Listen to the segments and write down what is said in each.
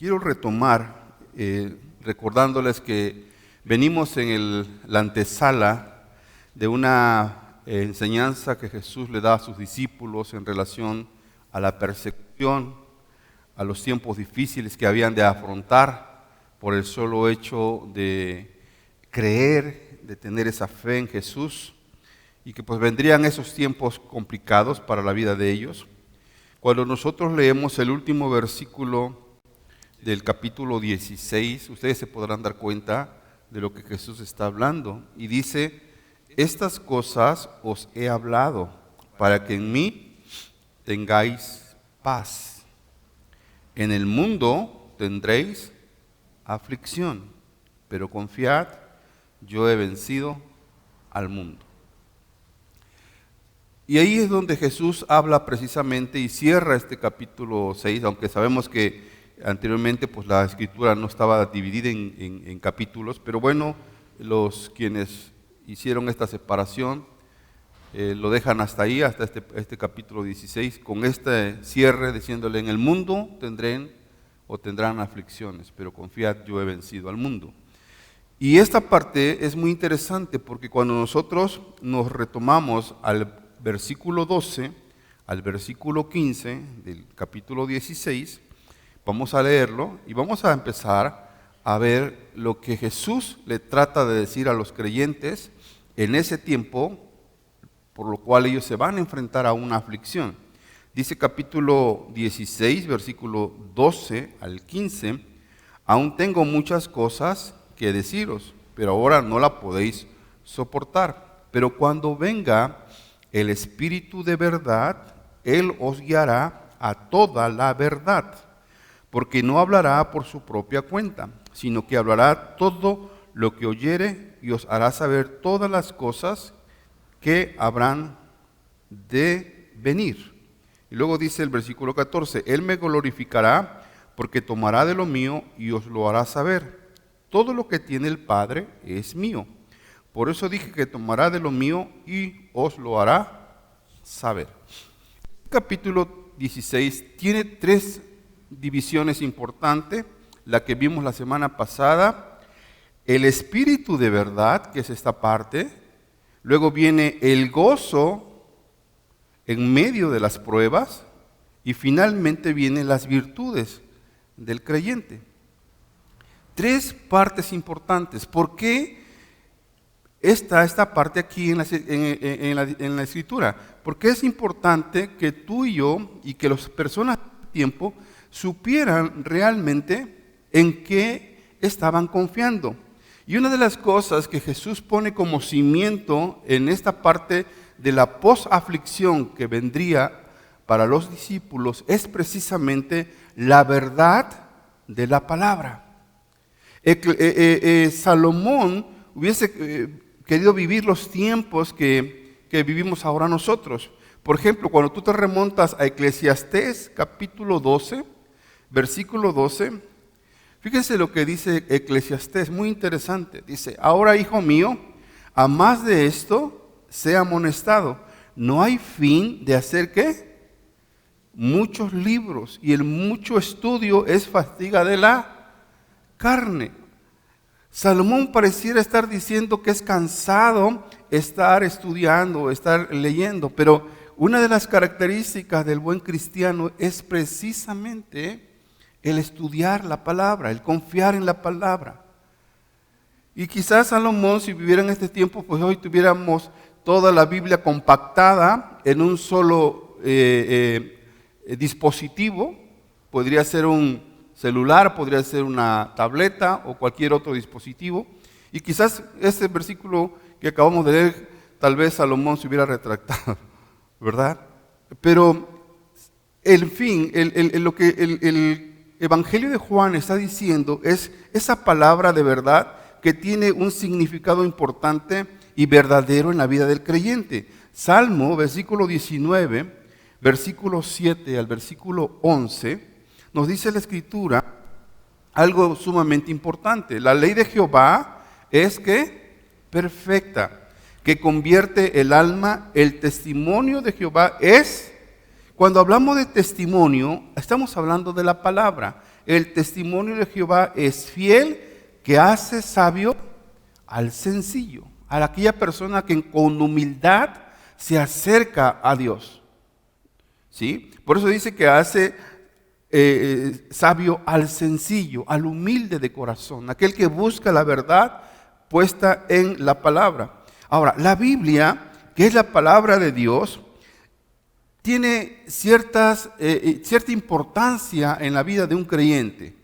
Quiero retomar recordándoles que venimos en la antesala de una enseñanza que Jesús le da a sus discípulos en relación a la persecución, a los tiempos difíciles que habían de afrontar por el solo hecho de creer, de tener esa fe en Jesús, y que pues vendrían esos tiempos complicados para la vida de ellos. Cuando nosotros leemos el último versículo del capítulo 16, ustedes se podrán dar cuenta de lo que Jesús está hablando. Y dice, estas cosas os he hablado para que en mí tengáis paz. En el mundo tendréis aflicción, pero confiad, yo he vencido al mundo. Y ahí es donde Jesús habla precisamente y cierra este capítulo 6, aunque sabemos que anteriormente pues la escritura no estaba dividida en capítulos, pero bueno, los quienes hicieron esta separación lo dejan hasta ahí, hasta este capítulo 16, con este cierre diciéndole, en el mundo tendrán aflicciones, pero confiad, yo he vencido al mundo. Y esta parte es muy interesante porque cuando nosotros nos retomamos al versículo 12, al versículo 15 del capítulo 16, vamos a leerlo y vamos a empezar a ver lo que Jesús le trata de decir a los creyentes en ese tiempo, por lo cual ellos se van a enfrentar a una aflicción. Dice capítulo 16, versículo 12 al 15, aún tengo muchas cosas que deciros, pero ahora no la podéis soportar. Pero cuando venga el Espíritu de verdad, Él os guiará a toda la verdad, porque no hablará por su propia cuenta, sino que hablará todo lo que oyere y os hará saber todas las cosas que habrán de venir. Y luego dice el versículo 14, Él me glorificará porque tomará de lo mío y os lo hará saber. Todo lo que tiene el Padre es mío. Por eso dije que tomará de lo mío y os lo hará saber. El capítulo 16 tiene tres divisiones importantes, la que vimos la semana pasada, el espíritu de verdad, que es esta parte, luego viene el gozo en medio de las pruebas y finalmente vienen las virtudes del creyente. Tres partes importantes. ¿Por qué está esta parte aquí en la escritura? Porque es importante que tú y yo y que las personas del tiempo supieran realmente en qué estaban confiando. Y una de las cosas que Jesús pone como cimiento en esta parte de la posaflicción que vendría para los discípulos es precisamente la verdad de la palabra. Salomón hubiese querido vivir los tiempos que vivimos ahora nosotros. Por ejemplo, cuando tú te remontas a Eclesiastés capítulo 12, versículo 12, fíjense lo que dice Eclesiastés, muy interesante. Dice, ahora hijo mío, a más de esto, sea amonestado. No hay fin de hacer ¿qué? Muchos libros, y el mucho estudio es fatiga de la carne. Salomón pareciera estar diciendo que es cansado estar estudiando, estar leyendo, pero una de las características del buen cristiano es precisamente el estudiar la palabra, el confiar en la palabra. Y quizás Salomón, si viviera en este tiempo, pues hoy tuviéramos toda la Biblia compactada en un solo dispositivo. Podría ser un celular, podría ser una tableta o cualquier otro dispositivo. Y quizás este versículo que acabamos de leer, tal vez Salomón se hubiera retractado, ¿verdad? Pero, en fin, lo que el Evangelio de Juan está diciendo es esa palabra de verdad que tiene un significado importante y verdadero en la vida del creyente. Salmo, versículo 19, versículo 7 al versículo 11, nos dice la Escritura algo sumamente importante. La ley de Jehová es que perfecta, que convierte el alma. El testimonio de Jehová es. Cuando hablamos de testimonio, estamos hablando de la palabra. el testimonio de Jehová es fiel, que hace sabio al sencillo, a aquella persona que con humildad se acerca a Dios. ¿Sí? Por eso dice que hace sabio al sencillo, al humilde de corazón, aquel que busca la verdad puesta en la palabra. Ahora, la Biblia, que es la palabra de Dios, tiene cierta importancia en la vida de un creyente.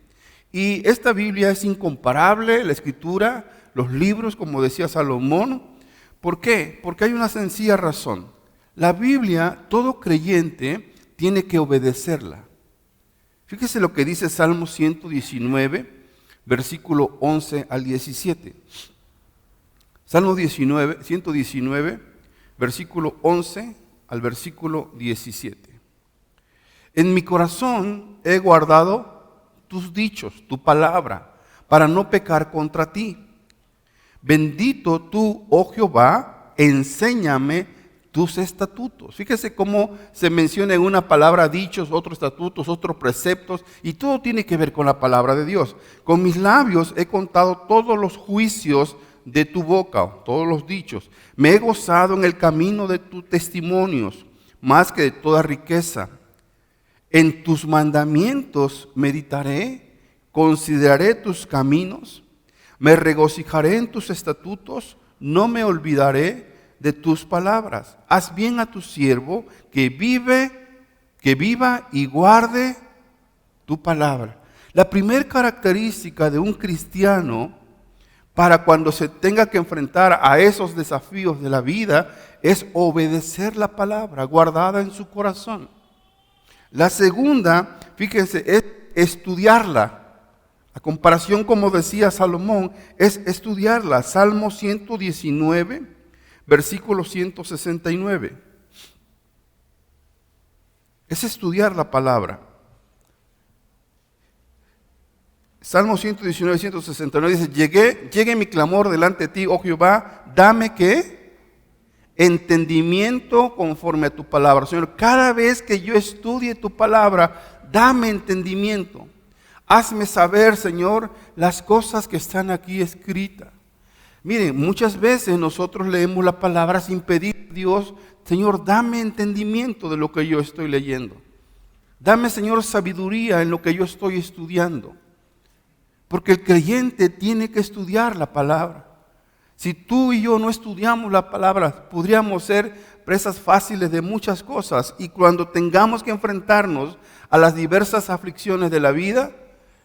Y esta Biblia es incomparable, la Escritura, los libros, como decía Salomón. ¿Por qué? Porque hay una sencilla razón. La Biblia, todo creyente tiene que obedecerla. Fíjese lo que dice Salmo 119, versículo 11 al 17. Salmo 119, versículo 11 al versículo 17. En mi corazón he guardado tus dichos, tu palabra, para no pecar contra ti. Bendito tú, oh Jehová, enséñame tus estatutos. Fíjese cómo se menciona en una palabra dichos, otros estatutos, otros preceptos, y todo tiene que ver con la palabra de Dios. Con mis labios he contado todos los juicios de tu boca, todos los dichos. Me he gozado en el camino de tus testimonios, más que de toda riqueza. En tus mandamientos meditaré, consideraré tus caminos, me regocijaré en tus estatutos, no me olvidaré de tus palabras. Haz bien a tu siervo que viva y guarde tu palabra. La primera característica de un cristiano para cuando se tenga que enfrentar a esos desafíos de la vida es obedecer la palabra guardada en su corazón. La segunda, fíjense, es estudiarla. A comparación, como decía Salomón, es estudiarla. Salmo 119, versículo 169. Es estudiar la palabra. Salmo 119, 169 dice, llegue mi clamor delante de ti, oh Jehová, dame ¿qué? Entendimiento conforme a tu palabra. Señor, cada vez que yo estudie tu palabra, dame entendimiento. Hazme saber, Señor, las cosas que están aquí escritas. Miren, muchas veces nosotros leemos la palabra sin pedir a Dios, Señor, dame entendimiento de lo que yo estoy leyendo. Dame, Señor, sabiduría en lo que yo estoy estudiando. Porque el creyente tiene que estudiar la palabra. Si tú y yo no estudiamos la palabra, podríamos ser presas fáciles de muchas cosas. Y cuando tengamos que enfrentarnos a las diversas aflicciones de la vida,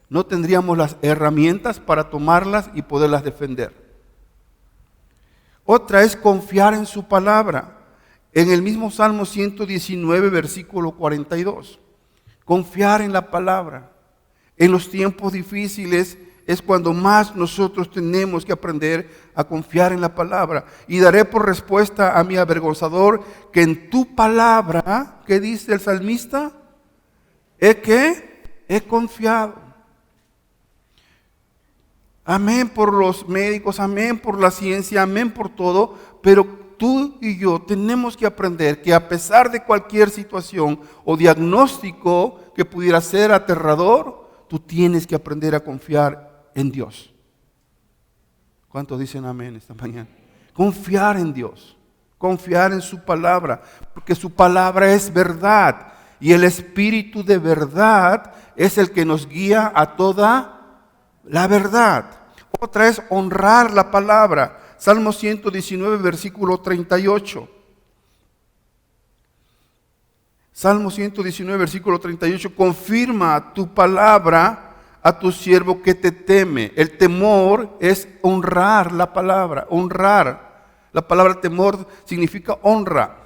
no tendríamos las herramientas para tomarlas y poderlas defender. Otra es confiar en su palabra. En el mismo Salmo 119, versículo 42. Confiar en la palabra. En los tiempos difíciles es cuando más nosotros tenemos que aprender a confiar en la palabra. Y daré por respuesta a mi avergonzador que en tu palabra, ¿qué dice el salmista? He confiado. Amén por los médicos, amén por la ciencia, amén por todo, pero tú y yo tenemos que aprender que a pesar de cualquier situación o diagnóstico que pudiera ser aterrador, tú tienes que aprender a confiar en Dios. ¿Cuántos dicen amén esta mañana? Confiar en Dios, confiar en su palabra, porque su palabra es verdad y el Espíritu de verdad es el que nos guía a toda la verdad. Otra es honrar la palabra. Salmo 119, versículo 38. Salmo 119, versículo 38. Confirma tu palabra a tu siervo que te teme. El temor es honrar la palabra. Honrar. La palabra temor significa honra.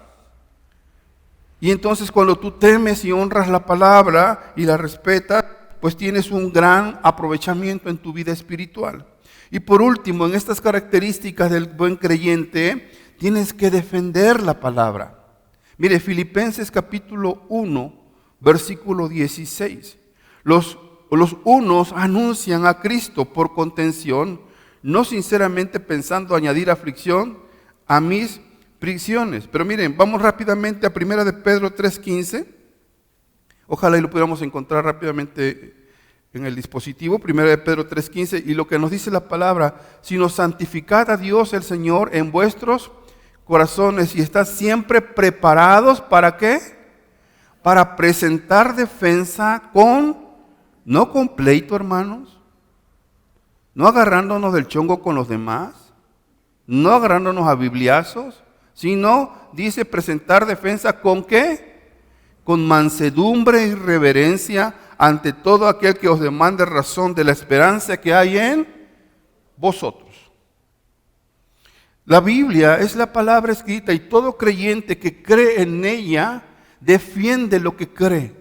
Y entonces cuando tú temes y honras la palabra y la respetas, pues tienes un gran aprovechamiento en tu vida espiritual. Y por último, en estas características del buen creyente, tienes que defender la palabra. Mire, Filipenses capítulo 1, versículo 16. Los unos anuncian a Cristo por contención, no sinceramente pensando añadir aflicción a mis prisiones. Pero miren, vamos rápidamente a 1 de Pedro 3:15. Ojalá y lo pudiéramos encontrar rápidamente en el dispositivo, 1 de Pedro 3:15, y lo que nos dice la palabra, sino santificad a Dios el Señor en vuestros corazones y estad siempre preparados, ¿para qué? Para presentar defensa no con pleito, hermanos, no agarrándonos del chongo con los demás, no agarrándonos a bibliazos, sino, dice, presentar defensa ¿con qué? Con mansedumbre y reverencia ante todo aquel que os demande razón de la esperanza que hay en vosotros. La Biblia es la palabra escrita y todo creyente que cree en ella defiende lo que cree.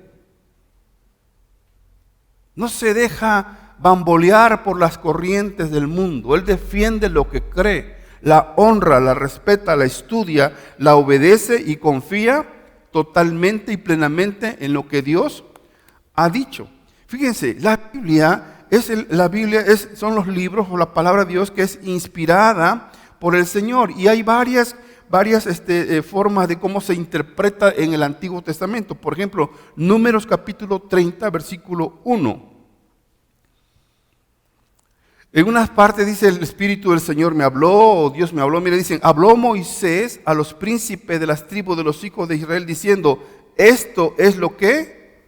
No se deja bambolear por las corrientes del mundo. Él defiende lo que cree, la honra, la respeta, la estudia, la obedece y confía totalmente y plenamente en lo que Dios ha dicho. Fíjense, la Biblia son los libros o la palabra de Dios que es inspirada por el Señor, y hay varias formas de cómo se interpreta en el Antiguo Testamento. Por ejemplo, Números capítulo 30, versículo 1. En unas partes dice: el Espíritu del Señor me habló, o Dios me habló. Mire, dicen: habló Moisés a los príncipes de las tribus de los hijos de Israel diciendo: esto es lo que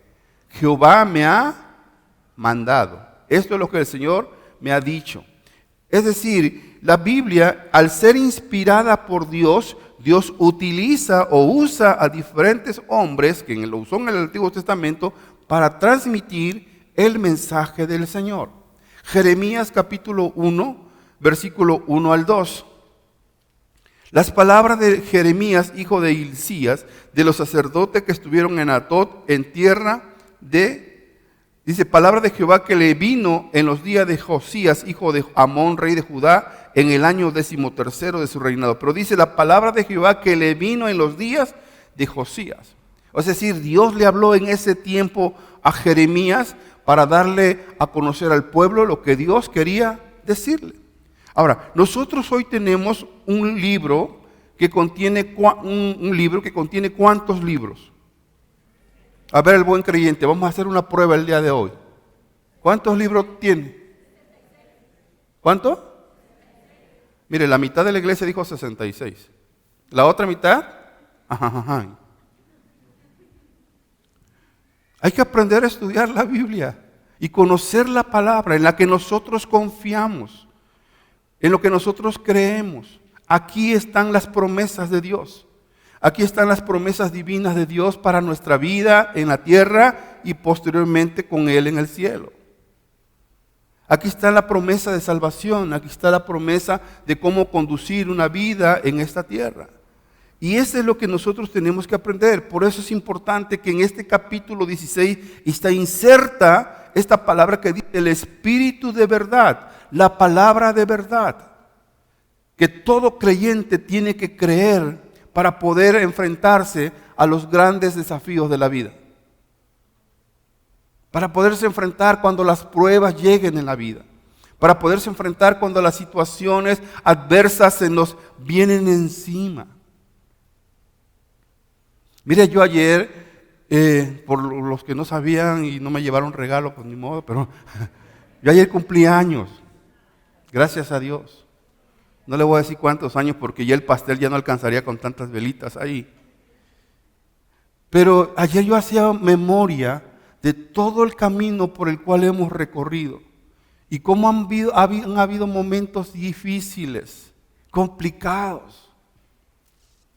Jehová me ha mandado. Esto es lo que el Señor me ha dicho. Es decir, la Biblia, al ser inspirada por Dios, Dios utiliza o usa a diferentes hombres, que lo usó en el Antiguo Testamento, para transmitir el mensaje del Señor. Jeremías capítulo 1, versículo 1 al 2. Las palabras de Jeremías, hijo de Hilcías, de los sacerdotes que estuvieron en Anatot, en tierra de... Dice: palabra de Jehová que le vino en los días de Josías, hijo de Amón, rey de Judá, en el año 13 de su reinado. Pero dice: la palabra de Jehová que le vino en los días de Josías. Es decir, Dios le habló en ese tiempo a Jeremías para darle a conocer al pueblo lo que Dios quería decirle. Ahora, nosotros hoy tenemos un libro que contiene ¿cuántos libros? A ver, el buen creyente, vamos a hacer una prueba el día de hoy. ¿Cuántos libros tiene? ¿Cuánto? Mire, la mitad de la iglesia dijo 66. ¿La otra mitad? Ajá. Hay que aprender a estudiar la Biblia y conocer la palabra en la que nosotros confiamos, en lo que nosotros creemos. Aquí están las promesas de Dios. Aquí están las promesas divinas de Dios para nuestra vida en la tierra y posteriormente con Él en el cielo. Aquí está la promesa de salvación, aquí está la promesa de cómo conducir una vida en esta tierra. Y eso es lo que nosotros tenemos que aprender. Por eso es importante que en este capítulo 16 está inserta esta palabra que dice: el Espíritu de verdad, la palabra de verdad, que todo creyente tiene que creer para poder enfrentarse a los grandes desafíos de la vida. Para poderse enfrentar cuando las pruebas lleguen en la vida. Para poderse enfrentar cuando las situaciones adversas se nos vienen encima. Mire, yo ayer, por los que no sabían y no me llevaron regalo, pues ni modo, pero yo ayer cumplí años. Gracias a Dios. No le voy a decir cuántos años porque ya el pastel ya no alcanzaría con tantas velitas ahí. Pero ayer yo hacía memoria de todo el camino por el cual hemos recorrido y cómo han habido momentos difíciles, complicados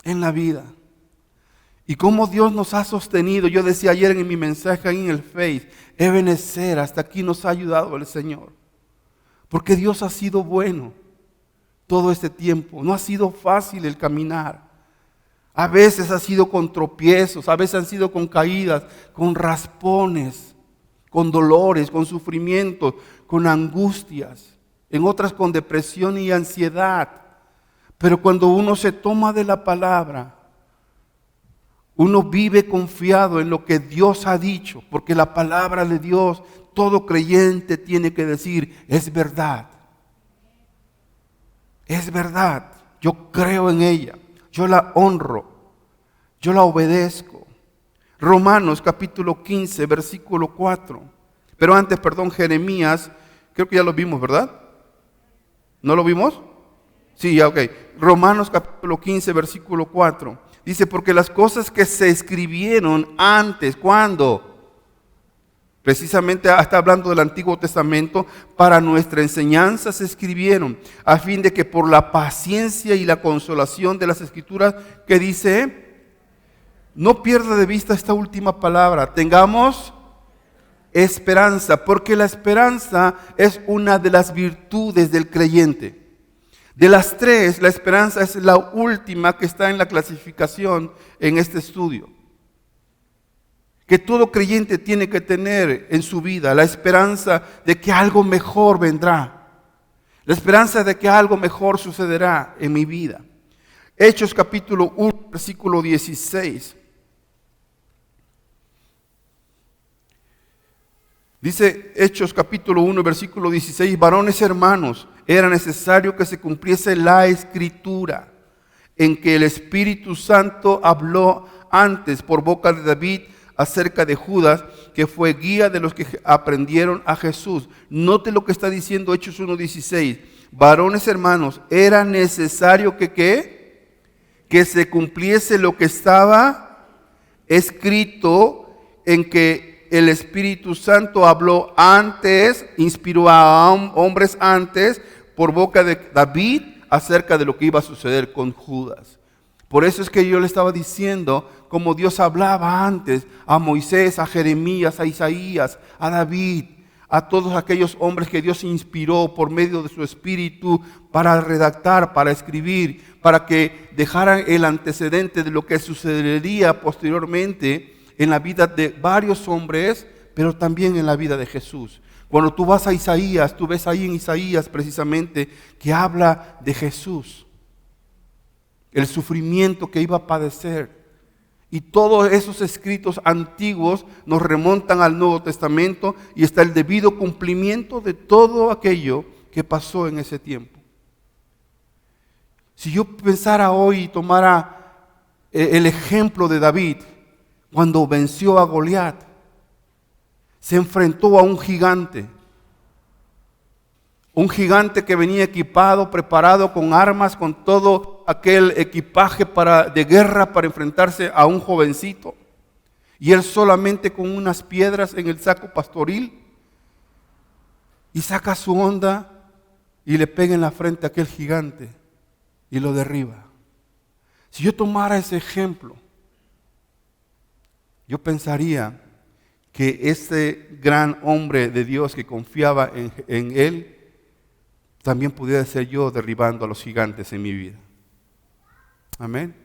en la vida. Y cómo Dios nos ha sostenido. Yo decía ayer en mi mensaje ahí en el Face: Ebenezer, hasta aquí nos ha ayudado el Señor. Porque Dios ha sido bueno todo este tiempo. No ha sido fácil el caminar. A veces ha sido con tropiezos, a veces han sido con caídas, con raspones, con dolores, con sufrimientos, con angustias. En otras con depresión y ansiedad. Pero cuando uno se toma de la palabra, uno vive confiado en lo que Dios ha dicho, porque la palabra de Dios, todo creyente tiene que decir: es verdad. Es verdad, yo creo en ella, yo la honro, yo la obedezco. Romanos capítulo 15, versículo 4. Pero antes, Jeremías, creo que ya lo vimos, ¿verdad? ¿No lo vimos? Sí, ya, ok. Romanos capítulo 15, versículo 4. Dice, porque las cosas que se escribieron antes, ¿cuándo? Precisamente está hablando del Antiguo Testamento, para nuestra enseñanza se escribieron, a fin de que por la paciencia y la consolación de las Escrituras, que dice, no pierda de vista esta última palabra, tengamos esperanza, porque la esperanza es una de las virtudes del creyente. De las tres, la esperanza es la última que está en la clasificación en este estudio. Que todo creyente tiene que tener en su vida la esperanza de que algo mejor vendrá. La esperanza de que algo mejor sucederá en mi vida. Hechos capítulo 1, versículo 16. Dice Hechos capítulo 1, versículo 16, varones hermanos, era necesario que se cumpliese la Escritura, en que el Espíritu Santo habló antes por boca de David acerca de Judas, que fue guía de los que aprendieron a Jesús. Note lo que está diciendo Hechos 1:16. Varones hermanos, era necesario que se cumpliese lo que estaba escrito, en que el Espíritu Santo habló antes, inspiró a hombres antes, por boca de David, acerca de lo que iba a suceder con Judas. Por eso es que yo le estaba diciendo como Dios hablaba antes a Moisés, a Jeremías, a Isaías, a David, a todos aquellos hombres que Dios inspiró por medio de su Espíritu para redactar, para escribir, para que dejaran el antecedente de lo que sucedería posteriormente en la vida de varios hombres, pero también en la vida de Jesús. Cuando tú vas a Isaías, tú ves ahí en Isaías precisamente que habla de Jesús, el sufrimiento que iba a padecer. Y todos esos escritos antiguos nos remontan al Nuevo Testamento y está el debido cumplimiento de todo aquello que pasó en ese tiempo. Si yo pensara hoy y tomara el ejemplo de David, cuando venció a Goliat, se enfrentó a un gigante que venía equipado, preparado con armas, con todo aquel equipaje de guerra para enfrentarse a un jovencito. Y él solamente con unas piedras en el saco pastoril, y saca su honda y le pega en la frente a aquel gigante y lo derriba. Si yo tomara ese ejemplo, yo pensaría que ese gran hombre de Dios que confiaba en él, también pudiera ser yo derribando a los gigantes en mi vida. Amén.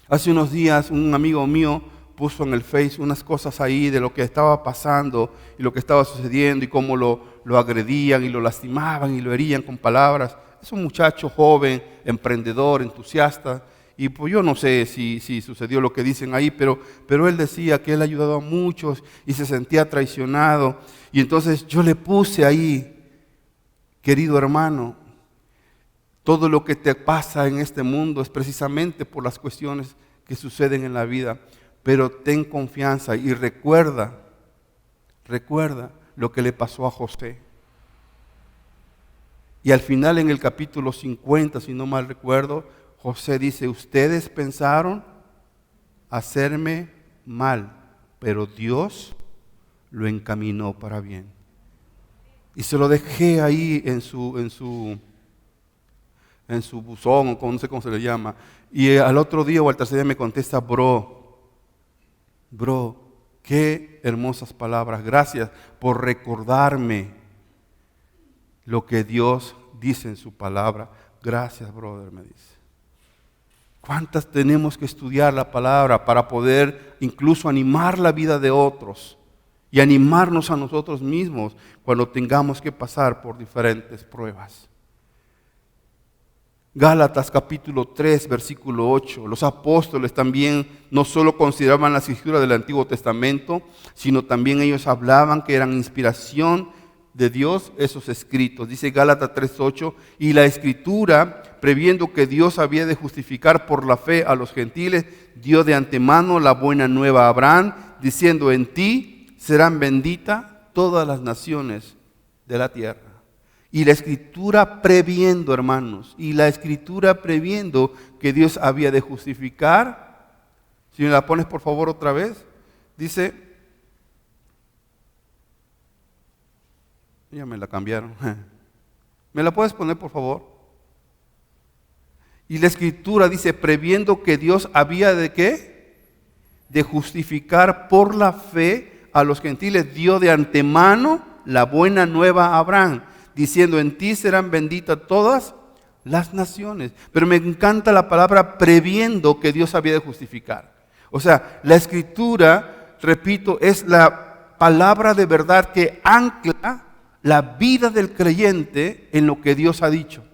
Hace unos días un amigo mío puso en el Face unas cosas ahí de lo que estaba pasando y lo que estaba sucediendo y cómo lo agredían y lo lastimaban y lo herían con palabras. Es un muchacho joven, emprendedor, entusiasta. Y pues yo no sé si sucedió lo que dicen ahí, pero él decía que él ha ayudado a muchos y se sentía traicionado. Y entonces yo le puse ahí, querido hermano, todo lo que te pasa en este mundo es precisamente por las cuestiones que suceden en la vida. Pero ten confianza y recuerda lo que le pasó a José. Y al final en el capítulo 50, si no mal recuerdo, José dice, ustedes pensaron hacerme mal, pero Dios lo encaminó para bien. Y se lo dejé ahí en su buzón, o no sé cómo se le llama. Y al otro día o al tercer día me contesta, bro, qué hermosas palabras. Gracias por recordarme lo que Dios dice en su palabra. Gracias, brother, me dice. ¿Cuántas tenemos que estudiar la palabra para poder incluso animar la vida de otros y animarnos a nosotros mismos cuando tengamos que pasar por diferentes pruebas? Gálatas capítulo 3, versículo 8. Los apóstoles también no solo consideraban las escrituras del Antiguo Testamento, sino también ellos hablaban que eran inspiración de Dios esos escritos. Dice Gálatas 3:8, y la escritura, previendo que Dios había de justificar por la fe a los gentiles, dio de antemano la buena nueva a Abraham, diciendo, en ti serán benditas todas las naciones de la tierra. Y la Escritura previendo, hermanos, y la Escritura previendo que Dios había de justificar. Si me la pones por favor otra vez, dice, ya me la cambiaron. ¿Me la puedes poner por favor? Y la Escritura dice, previendo que Dios había de ¿qué? De justificar por la fe a los gentiles, dio de antemano la buena nueva a Abraham, diciendo, en ti serán benditas todas las naciones. Pero me encanta la palabra previendo que Dios había de justificar. O sea, la Escritura, repito, es la palabra de verdad que ancla la vida del creyente en lo que Dios ha dicho.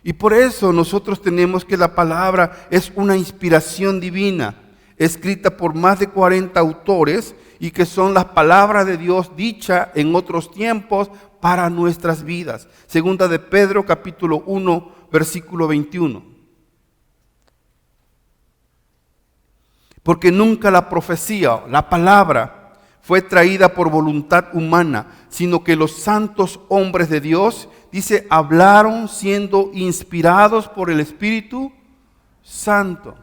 Y por eso nosotros tenemos que la palabra es una inspiración divina, escrita por más de 40 autores y que son las palabras de Dios dicha en otros tiempos para nuestras vidas. Segunda de Pedro, capítulo 1, versículo 21. Porque nunca la profecía, la palabra, fue traída por voluntad humana, sino que los santos hombres de Dios, dice, hablaron siendo inspirados por el Espíritu Santo.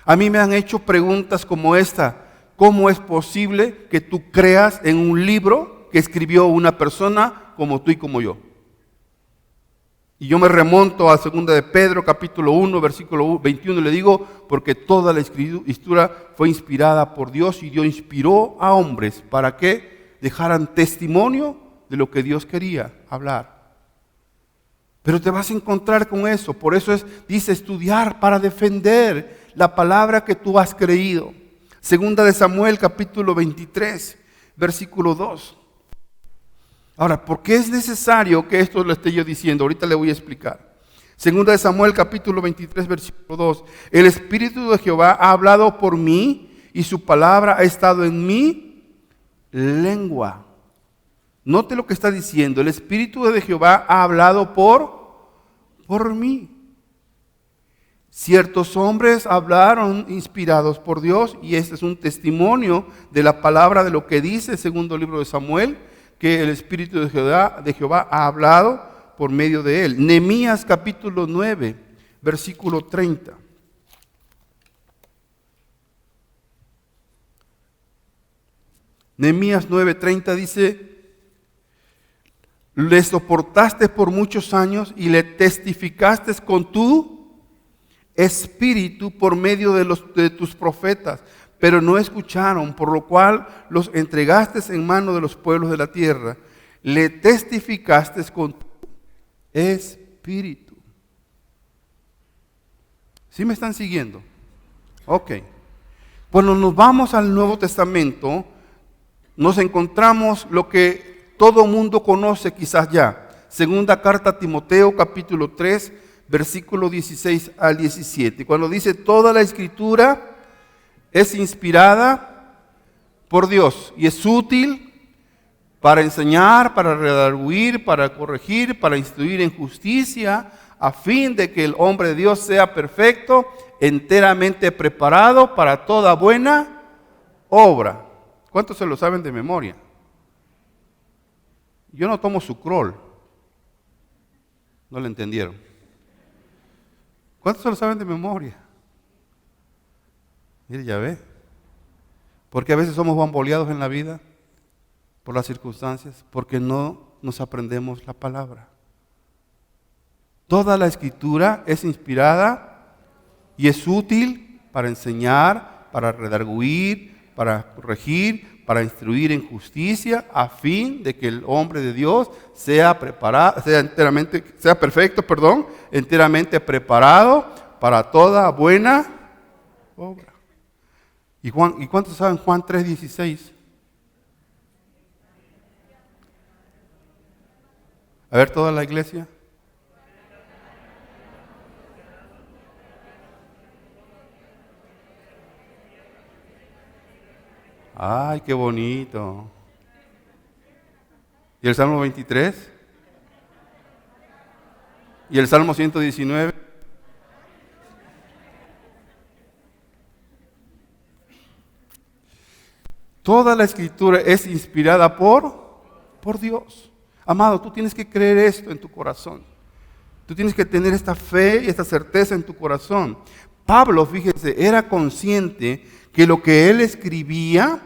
A mí me han hecho preguntas como esta: ¿cómo es posible que tú creas en un libro que escribió una persona como tú y como yo? Y yo me remonto a 2 de Pedro, capítulo 1, versículo 21, y le digo, porque toda la Escritura fue inspirada por Dios y Dios inspiró a hombres para que dejaran testimonio de lo que Dios quería hablar. Pero te vas a encontrar con eso, por eso dice estudiar para defender la palabra que tú has creído. 2 de Samuel, capítulo 23, versículo 2. Ahora, ¿por qué es necesario que esto lo esté yo diciendo? Ahorita le voy a explicar. 2 de Samuel, capítulo 23, versículo 2. El Espíritu de Jehová ha hablado por mí y su palabra ha estado en mi lengua. Note lo que está diciendo. El Espíritu de Jehová ha hablado por mí. Ciertos hombres hablaron inspirados por Dios y este es un testimonio de la palabra de lo que dice el segundo libro de Samuel, que el Espíritu de Jehová ha hablado por medio de él. Nehemías capítulo 9, versículo 30. Nehemías 9:30 dice, le soportaste por muchos años y le testificaste con tu espíritu por medio de tus profetas, pero no escucharon, por lo cual los entregaste en mano de los pueblos de la tierra. Le testificaste con tu espíritu. ¿Sí me están siguiendo? Ok. Cuando nos vamos al Nuevo Testamento, nos encontramos lo que todo mundo conoce quizás ya. Segunda carta a Timoteo, capítulo 3, versículo 16 al 17. Cuando dice, toda la Escritura es inspirada por Dios y es útil para enseñar, para redarguir, para corregir, para instruir en justicia, a fin de que el hombre de Dios sea perfecto, enteramente preparado para toda buena obra. ¿Cuántos se lo saben de memoria? Yo no tomo sucrol. No lo entendieron. ¿Cuántos se lo saben de memoria? Mire, ya ve. Porque a veces somos bamboleados en la vida por las circunstancias, porque no nos aprendemos la palabra. Toda la Escritura es inspirada y es útil para enseñar, para redarguir, para corregir, para instruir en justicia, a fin de que el hombre de Dios sea preparado, sea perfecto, enteramente preparado para toda buena obra. ¿Y cuántos saben Juan 3:16? A ver, toda la iglesia. Ay, qué bonito. ¿Y el Salmo 23? ¿Y el Salmo 119? Toda la Escritura es inspirada por Dios. Amado, tú tienes que creer esto en tu corazón. Tú tienes que tener esta fe y esta certeza en tu corazón. Pablo, fíjese, era consciente que lo que él escribía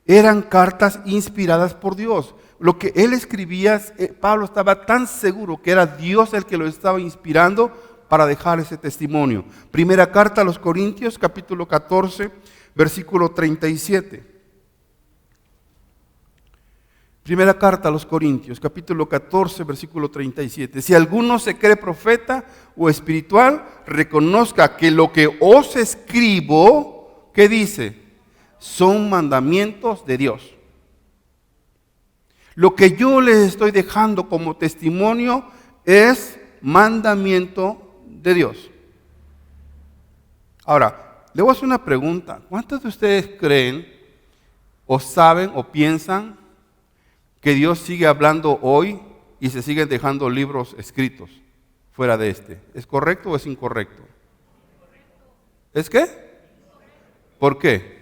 eran cartas inspiradas por Dios. Lo que él escribía, Pablo estaba tan seguro que era Dios el que lo estaba inspirando para dejar ese testimonio. Primera carta a los Corintios, capítulo 14, versículo 37. Primera carta a los Corintios, capítulo 14, versículo 37. Si alguno se cree profeta o espiritual, reconozca que lo que os escribo, ¿qué dice? Son mandamientos de Dios. Lo que yo les estoy dejando como testimonio es mandamiento de Dios. Ahora, le voy a hacer una pregunta. ¿Cuántos de ustedes creen o saben o piensan que Dios sigue hablando hoy y se siguen dejando libros escritos fuera de este? ¿Es correcto o es incorrecto? ¿Es qué? ¿Por qué?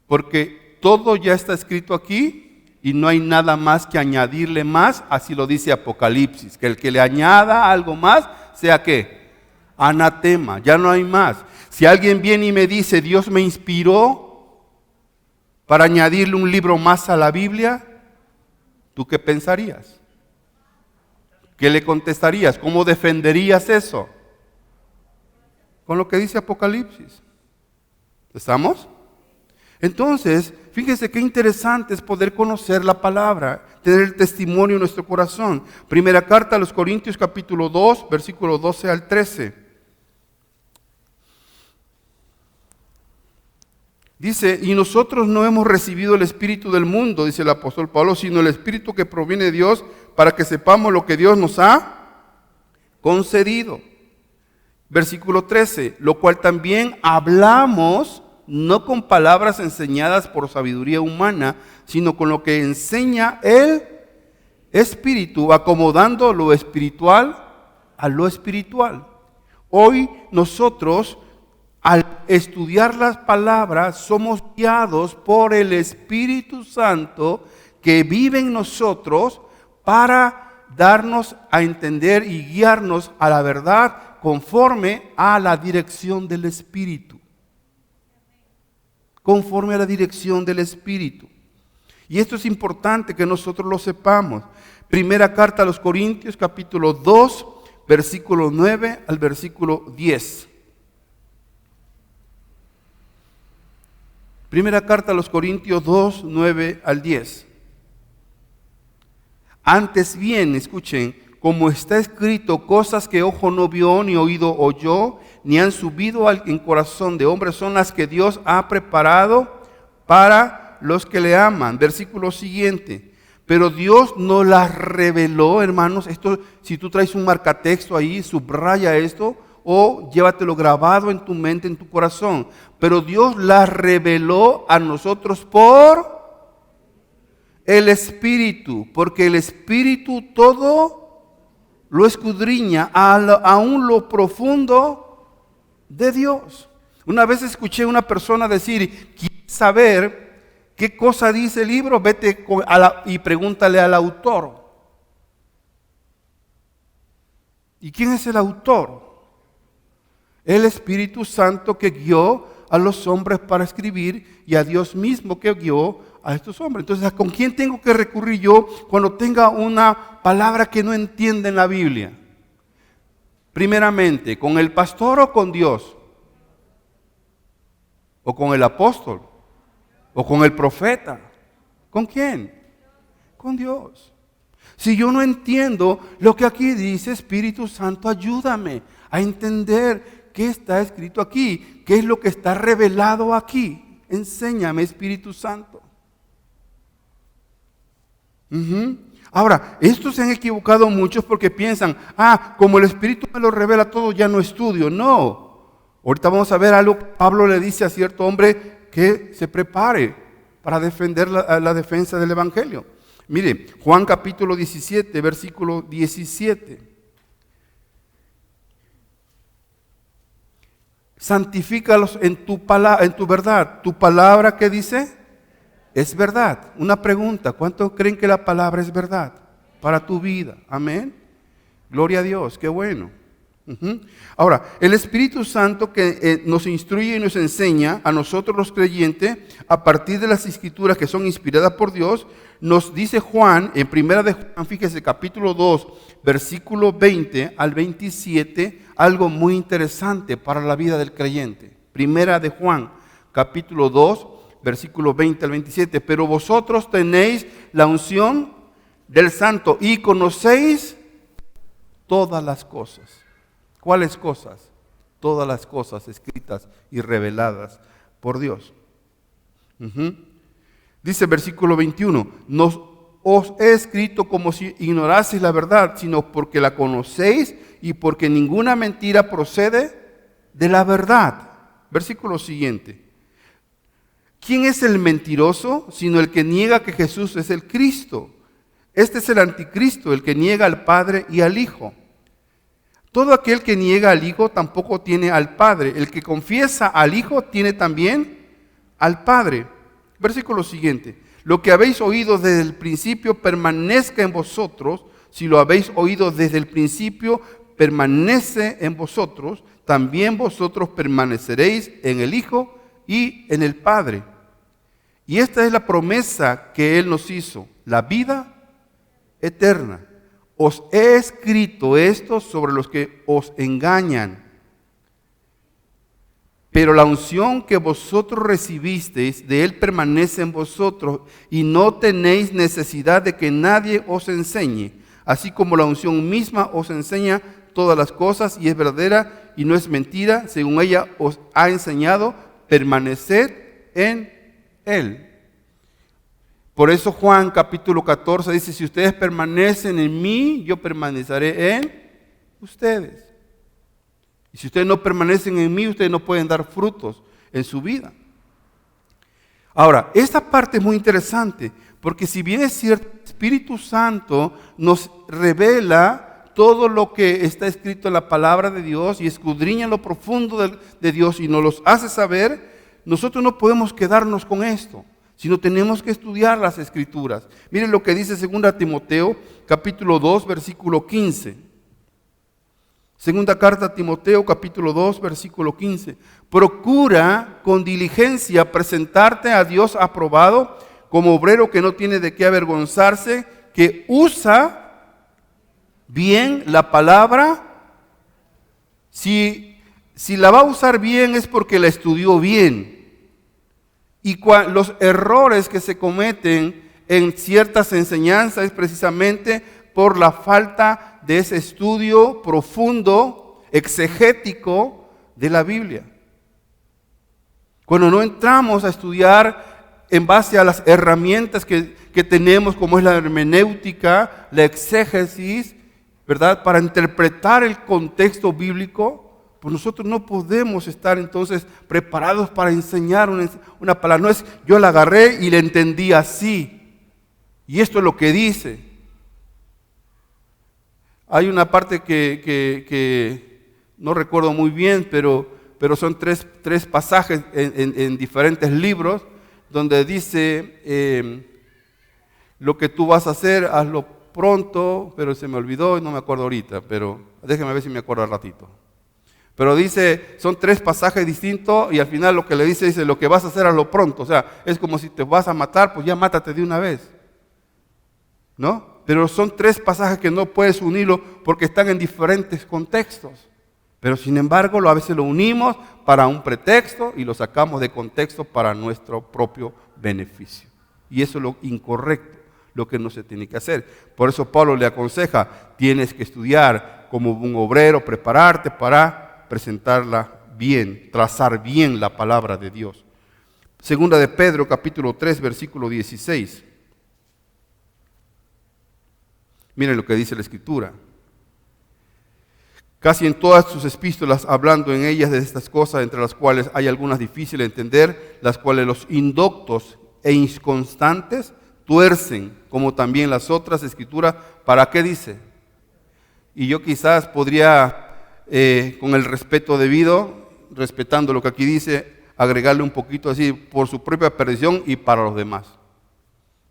Porque todo ya está escrito aquí y no hay nada más que añadirle más, así lo dice Apocalipsis, que el que le añada algo más, sea ¿qué? Anatema, ya no hay más. Si alguien viene y me dice, Dios me inspiró para añadirle un libro más a la Biblia, ¿tú qué pensarías? ¿Qué le contestarías? ¿Cómo defenderías eso? Con lo que dice Apocalipsis. ¿Estamos? Entonces, fíjese qué interesante es poder conocer la palabra, tener el testimonio en nuestro corazón. Primera carta a los Corintios, capítulo 2, versículo 12 al 13. Dice, y nosotros no hemos recibido el espíritu del mundo, dice el apóstol Pablo, sino el espíritu que proviene de Dios para que sepamos lo que Dios nos ha concedido. Versículo 13, lo cual también hablamos, no con palabras enseñadas por sabiduría humana, sino con lo que enseña el Espíritu, acomodando lo espiritual a lo espiritual. Hoy nosotros, al estudiar las palabras, somos guiados por el Espíritu Santo que vive en nosotros para darnos a entender y guiarnos a la verdad conforme a la dirección del Espíritu. Conforme a la dirección del Espíritu. Y esto es importante que nosotros lo sepamos. Primera carta a los Corintios, capítulo 2, versículo 9 al versículo 10. Primera carta a los Corintios 2, 9 al 10. Antes bien, escuchen, como está escrito, cosas que ojo no vio, ni oído oyó, ni han subido en corazón de hombre, son las que Dios ha preparado para los que le aman. Versículo siguiente. Pero Dios no las reveló, hermanos. Esto, si tú traes un marcatexto ahí, subraya esto, o llévatelo grabado en tu mente, en tu corazón. Pero Dios las reveló a nosotros por el Espíritu, porque el Espíritu todo lo escudriña aún lo profundo de Dios. Una vez escuché a una persona decir, ¿quieres saber qué cosa dice el libro? Vete y pregúntale al autor. ¿Y quién es el autor? El Espíritu Santo que guió a los hombres para escribir y a Dios mismo que guió a estos hombres. Entonces, ¿con quién tengo que recurrir yo cuando tenga una palabra que no entienda en la Biblia? Primeramente, ¿con el pastor o con Dios? ¿O con el apóstol? ¿O con el profeta? ¿Con quién? Con Dios. Si yo no entiendo lo que aquí dice, Espíritu Santo, ayúdame a entender qué está escrito aquí, qué es lo que está revelado aquí. Enséñame, Espíritu Santo. Ahora, estos se han equivocado muchos porque piensan, como el Espíritu me lo revela todo, ya no estudio. No. Ahorita vamos a ver algo que Pablo le dice a cierto hombre que se prepare para defender la defensa del Evangelio. Mire, Juan capítulo 17, versículo 17. Santifícalos en tu verdad. ¿Tu palabra qué dice? Es verdad. Una pregunta, ¿cuántos creen que la palabra es verdad para tu vida? Amén. Gloria a Dios, qué bueno. Ahora, el Espíritu Santo que nos instruye y nos enseña a nosotros los creyentes a partir de las Escrituras que son inspiradas por Dios, nos dice Juan, en primera de Juan, fíjese, capítulo 2, versículo 20 al 27, algo muy interesante para la vida del creyente. Primera de Juan, capítulo 2, versículo 20 al 27. Pero vosotros tenéis la unción del Santo y conocéis todas las cosas. ¿Cuáles cosas? Todas las cosas escritas y reveladas por Dios. Dice el versículo 21, no os he escrito como si ignoraseis la verdad, sino porque la conocéis y porque ninguna mentira procede de la verdad. Versículo siguiente. ¿Quién es el mentiroso sino el que niega que Jesús es el Cristo? Este es el anticristo, el que niega al Padre y al Hijo. Todo aquel que niega al Hijo tampoco tiene al Padre. El que confiesa al Hijo tiene también al Padre. Versículo siguiente. Lo que habéis oído desde el principio permanezca en vosotros. Si lo habéis oído desde el principio, permanece en vosotros. También vosotros permaneceréis en el Hijo y en el Padre. Y esta es la promesa que Él nos hizo, la vida eterna. Os he escrito esto sobre los que os engañan. Pero la unción que vosotros recibisteis de Él permanece en vosotros y no tenéis necesidad de que nadie os enseñe. Así como la unción misma os enseña todas las cosas y es verdadera y no es mentira, según ella os ha enseñado, permaneced en Él. Por eso Juan capítulo 14 dice, si ustedes permanecen en mí, yo permaneceré en ustedes. Y si ustedes no permanecen en mí, ustedes no pueden dar frutos en su vida. Ahora, esta parte es muy interesante, porque si bien es cierto, el Espíritu Santo nos revela todo lo que está escrito en la palabra de Dios y escudriña en lo profundo de Dios y nos los hace saber, nosotros no podemos quedarnos con esto, sino tenemos que estudiar las Escrituras. Miren lo que dice 2 Timoteo, capítulo 2, versículo 15. Segunda carta a Timoteo, capítulo 2, versículo 15. Procura con diligencia presentarte a Dios aprobado, como obrero que no tiene de qué avergonzarse, que usa bien la palabra. Si la va a usar bien es porque la estudió bien. Y los errores que se cometen en ciertas enseñanzas es precisamente por la falta de ese estudio profundo, exegético de la Biblia. Cuando no entramos a estudiar en base a las herramientas que tenemos, como es la hermenéutica, la exégesis, ¿verdad? Para interpretar el contexto bíblico, pues nosotros no podemos estar entonces preparados para enseñar una palabra. No es yo la agarré y la entendí así. Y esto es lo que dice. Hay una parte que no recuerdo muy bien, pero son tres pasajes en diferentes libros donde dice lo que tú vas a hacer, hazlo pronto, pero se me olvidó y no me acuerdo ahorita, pero déjeme ver si me acuerdo al ratito. Pero dice, son 3 pasajes distintos y al final lo que le dice, lo que vas a hacer hazlo pronto. O sea, es como si te vas a matar, pues ya mátate de una vez. ¿No? Pero son 3 pasajes que no puedes unirlo porque están en diferentes contextos. Pero sin embargo, a veces lo unimos para un pretexto y lo sacamos de contexto para nuestro propio beneficio. Y eso es lo incorrecto, lo que no se tiene que hacer. Por eso Pablo le aconseja, tienes que estudiar como un obrero, prepararte para presentarla bien, trazar bien la palabra de Dios. Segunda de Pedro, capítulo 3, versículo 16. Miren lo que dice la Escritura. Casi en todas sus epístolas, hablando en ellas de estas cosas, entre las cuales hay algunas difíciles de entender, las cuales los indoctos e inconstantes tuercen, como también las otras Escrituras. ¿Para qué dice? Y yo quizás podría, con el respeto debido, respetando lo que aquí dice, agregarle un poquito así, por su propia perdición y para los demás.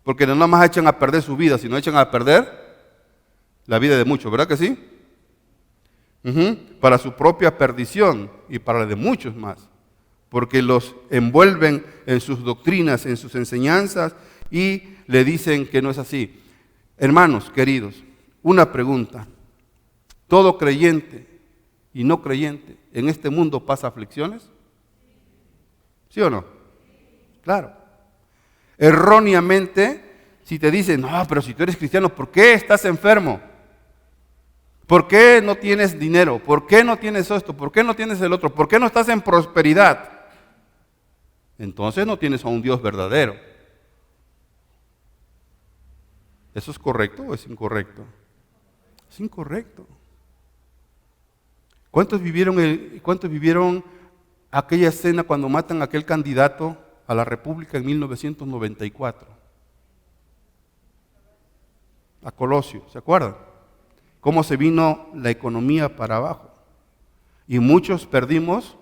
Porque no nada más echan a perder su vida, sino echan a perder la vida de muchos, ¿verdad que sí? Para su propia perdición y para la de muchos más. Porque los envuelven en sus doctrinas, en sus enseñanzas y le dicen que no es así. Hermanos queridos, una pregunta. ¿Todo creyente y no creyente en este mundo pasa aflicciones? ¿Sí o no? Claro. Erróneamente, si te dicen, no, pero si tú eres cristiano, ¿por qué estás enfermo? ¿Por qué no tienes dinero? ¿Por qué no tienes esto? ¿Por qué no tienes el otro? ¿Por qué no estás en prosperidad? Entonces no tienes a un Dios verdadero. ¿Eso es correcto o es incorrecto? Es incorrecto. ¿Cuántos vivieron aquella escena cuando matan a aquel candidato a la República en 1994? A Colosio, ¿se acuerdan? Cómo se vino la economía para abajo. Y muchos perdimos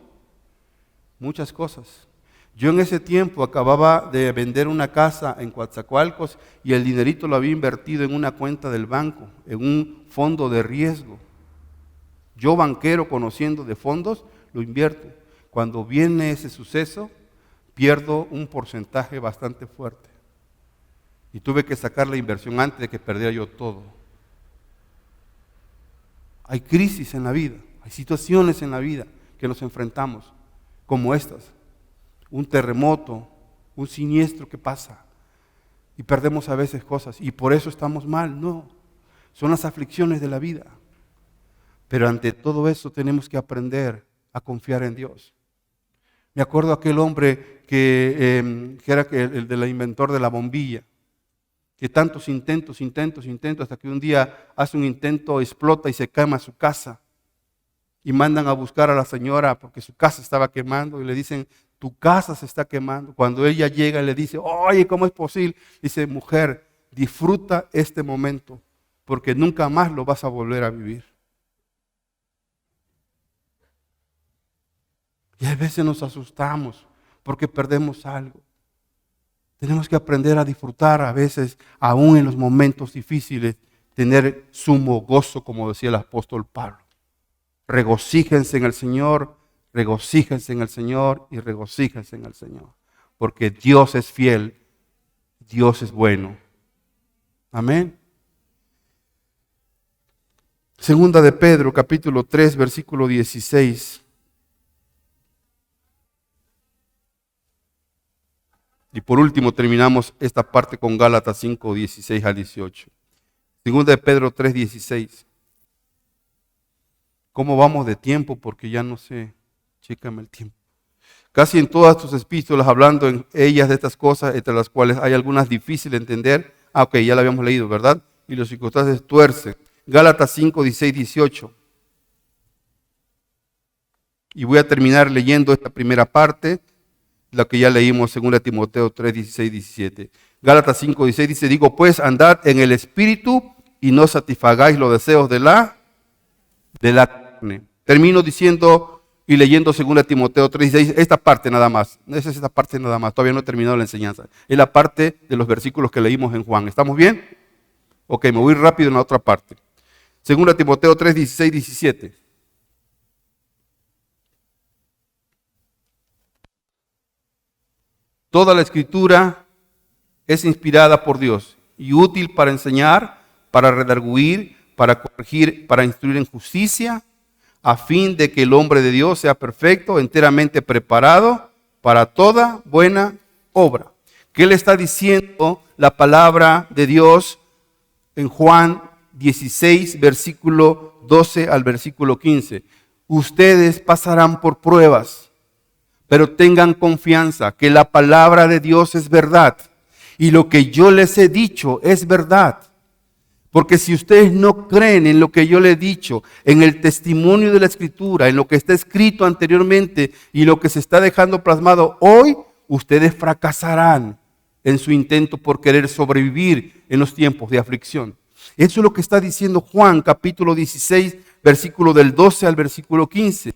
muchas cosas. Yo en ese tiempo acababa de vender una casa en Coatzacoalcos y el dinerito lo había invertido en una cuenta del banco, en un fondo de riesgo. Yo, banquero, conociendo de fondos, lo invierto. Cuando viene ese suceso, pierdo un porcentaje bastante fuerte. Y tuve que sacar la inversión antes de que perdiera yo todo. Hay crisis en la vida, hay situaciones en la vida que nos enfrentamos, como estas. Un terremoto, un siniestro que pasa. Y perdemos a veces cosas. Y por eso estamos mal. No, son las aflicciones de la vida. Pero ante todo eso tenemos que aprender a confiar en Dios. Me acuerdo aquel hombre que era el del inventor de la bombilla, que tantos intentos, hasta que un día hace un intento, explota y se quema su casa. Y mandan a buscar a la señora porque su casa estaba quemando y le dicen, tu casa se está quemando. Cuando ella llega y le dice, oye, ¿cómo es posible? Dice, mujer, disfruta este momento porque nunca más lo vas a volver a vivir. Y a veces nos asustamos porque perdemos algo. Tenemos que aprender a disfrutar a veces, aún en los momentos difíciles, tener sumo gozo, como decía el apóstol Pablo. Regocíjense en el Señor, regocíjense en el Señor y regocíjense en el Señor. Porque Dios es fiel, Dios es bueno. Amén. Segunda de Pedro, capítulo 3, versículo 16. Y por último terminamos esta parte con Gálatas 5, 16 al 18. Segunda de Pedro 3, 16. ¿Cómo vamos de tiempo? Porque ya no sé, chécame el tiempo. Casi en todas tus epístolas hablando en ellas de estas cosas, entre las cuales hay algunas difíciles de entender. Ok, ya la habíamos leído, ¿verdad? Y los circunstancias tuercen. Gálatas 5, 16, 18. Y voy a terminar leyendo esta primera parte, la que ya leímos según Timoteo 3, 16, 17. Gálatas 5, 16 dice, digo pues, andad en el Espíritu y no satisfagáis los deseos de la carne. Termino diciendo y leyendo según Timoteo 3, 16, esta parte nada más. Esa es esta parte nada más, todavía no he terminado la enseñanza. Es la parte de los versículos que leímos en Juan. ¿Estamos bien? Ok, me voy rápido en la otra parte. Según Timoteo 3, 16, 17. Toda la escritura es inspirada por Dios y útil para enseñar, para redarguir, para corregir, para instruir en justicia, a fin de que el hombre de Dios sea perfecto, enteramente preparado para toda buena obra. ¿Qué le está diciendo la palabra de Dios en Juan 16, versículo 12 al versículo 15? Ustedes pasarán por pruebas, pero tengan confianza que la palabra de Dios es verdad y lo que yo les he dicho es verdad. Porque si ustedes no creen en lo que yo les he dicho, en el testimonio de la Escritura, en lo que está escrito anteriormente y lo que se está dejando plasmado hoy, ustedes fracasarán en su intento por querer sobrevivir en los tiempos de aflicción. Eso es lo que está diciendo Juan, capítulo 16, versículo del 12 al versículo 15.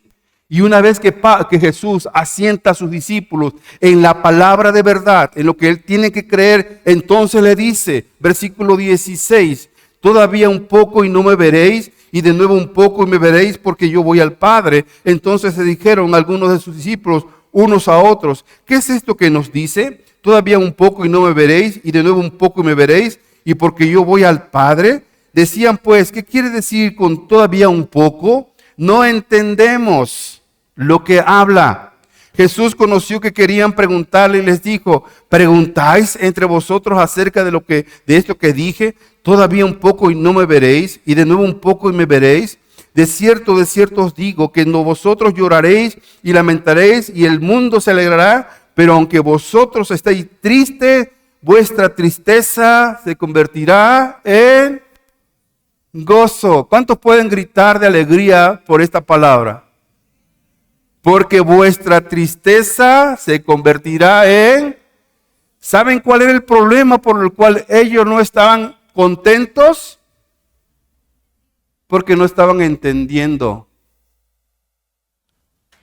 Y una vez que Jesús asienta a sus discípulos en la palabra de verdad, en lo que él tiene que creer, entonces le dice, versículo 16, todavía un poco y no me veréis, y de nuevo un poco y me veréis porque yo voy al Padre. Entonces se dijeron algunos de sus discípulos unos a otros, ¿qué es esto que nos dice? Todavía un poco y no me veréis, y de nuevo un poco y me veréis, y porque yo voy al Padre. Decían pues, ¿qué quiere decir con todavía un poco? No entendemos lo que habla. Jesús conoció que querían preguntarle y les dijo, ¿preguntáis entre vosotros acerca de esto que dije? Todavía un poco y no me veréis, y de nuevo un poco y me veréis. De cierto os digo que no vosotros lloraréis y lamentaréis y el mundo se alegrará, pero aunque vosotros estéis tristes, vuestra tristeza se convertirá en gozo. ¿Cuántos pueden gritar de alegría por esta palabra? Porque vuestra tristeza se convertirá en... ¿Saben cuál era el problema por el cual ellos no estaban contentos? Porque no estaban entendiendo.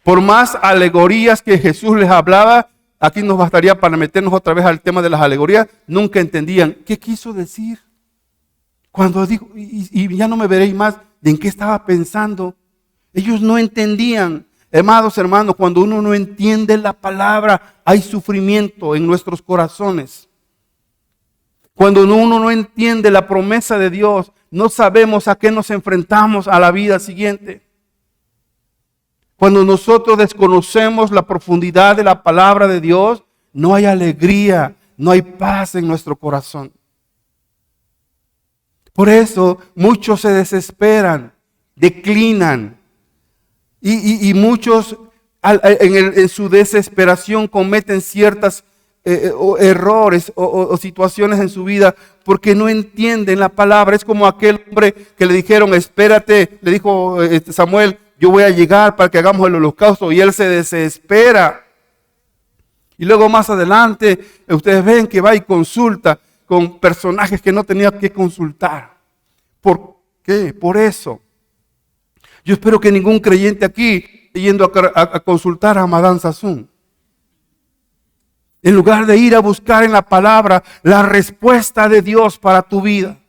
Por más alegorías que Jesús les hablaba, aquí nos bastaría para meternos otra vez al tema de las alegorías, nunca entendían qué quiso decir. Cuando dijo, y ya no me veréis más, ¿de en qué estaba pensando? Ellos no entendían. Amados hermanos, cuando uno no entiende la palabra, hay sufrimiento en nuestros corazones. Cuando uno no entiende la promesa de Dios, no sabemos a qué nos enfrentamos a la vida siguiente. Cuando nosotros desconocemos la profundidad de la palabra de Dios, no hay alegría, no hay paz en nuestro corazón. Por eso muchos se desesperan, declinan. Y muchos en su desesperación cometen ciertos errores o situaciones en su vida porque no entienden la palabra. Es como aquel hombre que le dijeron, espérate, le dijo Samuel, yo voy a llegar para que hagamos el holocausto, y él se desespera. Y luego más adelante ustedes ven que va y consulta con personajes que no tenía que consultar. ¿Por qué? Por eso. Yo espero que ningún creyente aquí esté yendo a consultar a Madame Sassoon. En lugar de ir a buscar en la palabra la respuesta de Dios para tu vida.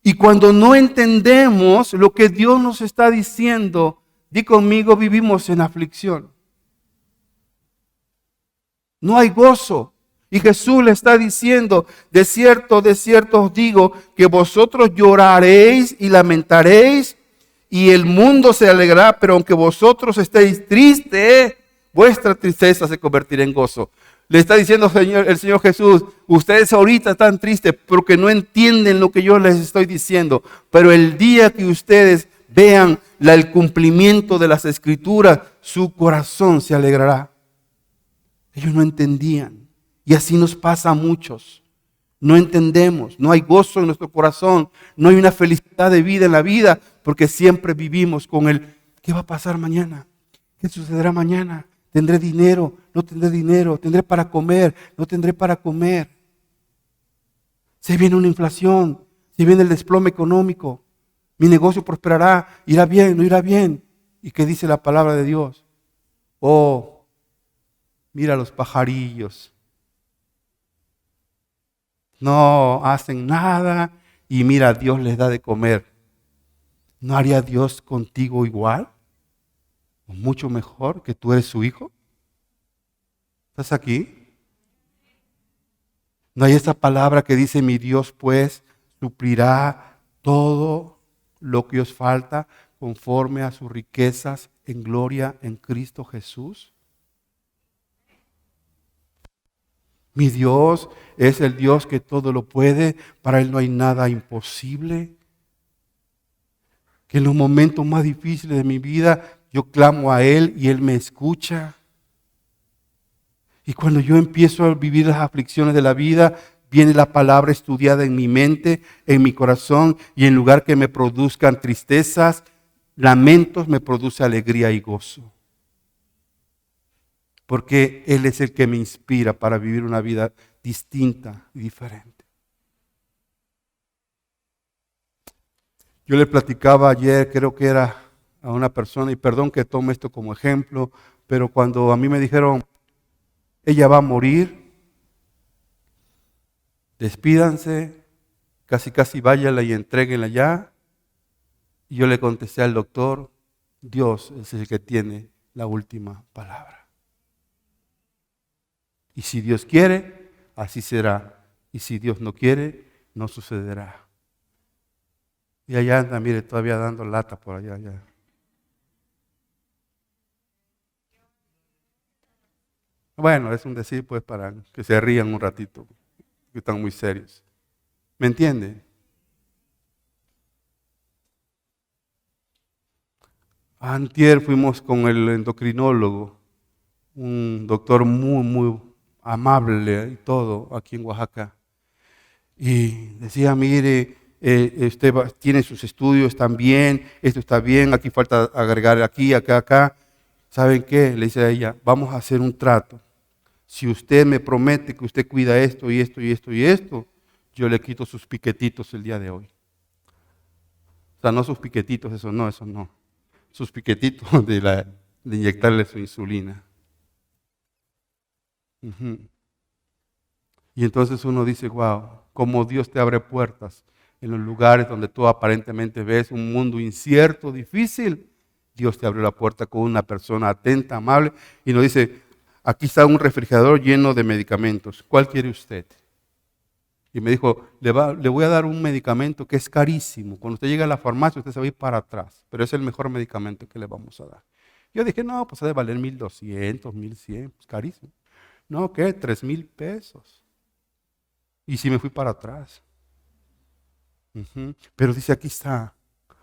Y cuando no entendemos lo que Dios nos está diciendo, di conmigo, vivimos en aflicción. No hay gozo. Y Jesús le está diciendo, de cierto os digo, que vosotros lloraréis y lamentaréis, y el mundo se alegrará, pero aunque vosotros estéis tristes, vuestra tristeza se convertirá en gozo. Le está diciendo el Señor Jesús, ustedes ahorita están tristes porque no entienden lo que yo les estoy diciendo, pero el día que ustedes vean el cumplimiento de las Escrituras, su corazón se alegrará. Ellos no entendían. Y así nos pasa a muchos. No entendemos, no hay gozo en nuestro corazón, no hay una felicidad de vida en la vida, porque siempre vivimos con el, ¿qué va a pasar mañana? ¿Qué sucederá mañana? ¿Tendré dinero? ¿No tendré dinero? ¿Tendré para comer? ¿No tendré para comer? Se viene una inflación, se viene el desplome económico, mi negocio prosperará, irá bien, no irá bien. ¿Y qué dice la palabra de Dios? Oh, mira los pajarillos. No hacen nada y mira, Dios les da de comer. ¿No haría Dios contigo igual? ¿O mucho mejor que tú eres su hijo? ¿Estás aquí? ¿No hay esa palabra que dice, mi Dios pues suplirá todo lo que os falta conforme a sus riquezas en gloria en Cristo Jesús? Mi Dios es el Dios que todo lo puede, para Él no hay nada imposible. Que en los momentos más difíciles de mi vida yo clamo a Él y Él me escucha. Y cuando yo empiezo a vivir las aflicciones de la vida, viene la palabra estudiada en mi mente, en mi corazón, y en lugar que me produzcan tristezas, lamentos, me produce alegría y gozo. Porque Él es el que me inspira para vivir una vida distinta y diferente. Yo le platicaba ayer, creo que era a una persona, y perdón que tome esto como ejemplo, pero cuando a mí me dijeron, ella va a morir, despídanse, casi váyanla y entréguenla ya. Y yo le contesté al doctor, Dios es el que tiene la última palabra. Y si Dios quiere, así será. Y si Dios no quiere, no sucederá. Y allá anda, mire, todavía dando lata por allá. Bueno, es un decir pues para que se rían un ratito, que están muy serios. ¿Me entiende? Antier fuimos con el endocrinólogo, un doctor muy amable y todo aquí en Oaxaca. Y decía, mire, usted tiene sus estudios también, esto está bien, aquí falta agregar aquí, acá. ¿Saben qué? Le dice a ella, vamos a hacer un trato. Si usted me promete que usted cuida esto y esto y esto y esto, yo le quito sus piquetitos el día de hoy. O sea, no sus piquetitos, eso no. Sus piquetitos de inyectarle su insulina. Uh-huh. Y entonces uno dice, wow, cómo Dios te abre puertas en los lugares donde tú aparentemente ves un mundo incierto, difícil. Dios te abre la puerta con una persona atenta, amable, y nos dice, aquí está un refrigerador lleno de medicamentos, ¿cuál quiere usted? Y me dijo, le voy a dar un medicamento que es carísimo. Cuando usted llega a la farmacia, usted se va a ir para atrás, pero es el mejor medicamento que le vamos a dar. Yo dije, no, pues ha de valer 1,200, 1,100, pues carísimo. No, ¿qué? 3,000 pesos. Y sí me fui para atrás. Uh-huh. Pero dice, aquí está,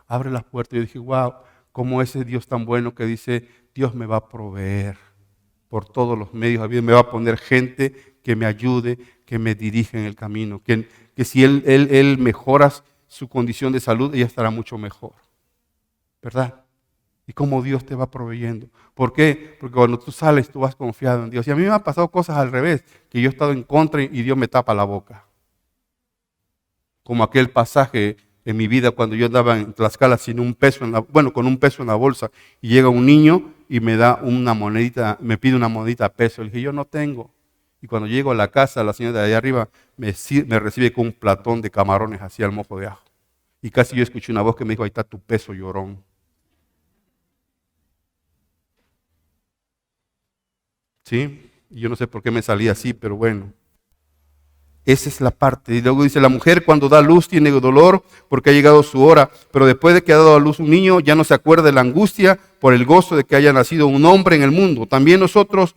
abre la puerta. Yo dije, wow, cómo ese Dios tan bueno que dice, Dios me va a proveer por todos los medios, me va a poner gente que me ayude, que me dirija en el camino, que si él mejora su condición de salud, ella estará mucho mejor, ¿verdad? Y cómo Dios te va proveyendo. ¿Por qué? Porque cuando tú sales, tú vas confiado en Dios. Y a mí me han pasado cosas al revés, que yo he estado en contra y Dios me tapa la boca. Como aquel pasaje en mi vida cuando yo andaba en Tlaxcala sin un peso, con un peso en la bolsa, y llega un niño y me da una monedita, me pide una monedita a peso. Le dije, yo no tengo. Y cuando llego a la casa, la señora de allá arriba me recibe con un platón de camarones así al mojo de ajo. Y casi yo escuché una voz que me dijo, ahí está tu peso, llorón. ¿Sí? Y yo no sé por qué me salí así, pero bueno. Esa es la parte. Y luego dice, la mujer cuando da luz tiene dolor porque ha llegado su hora, pero después de que ha dado a luz un niño ya no se acuerda de la angustia por el gozo de que haya nacido un hombre en el mundo. También vosotros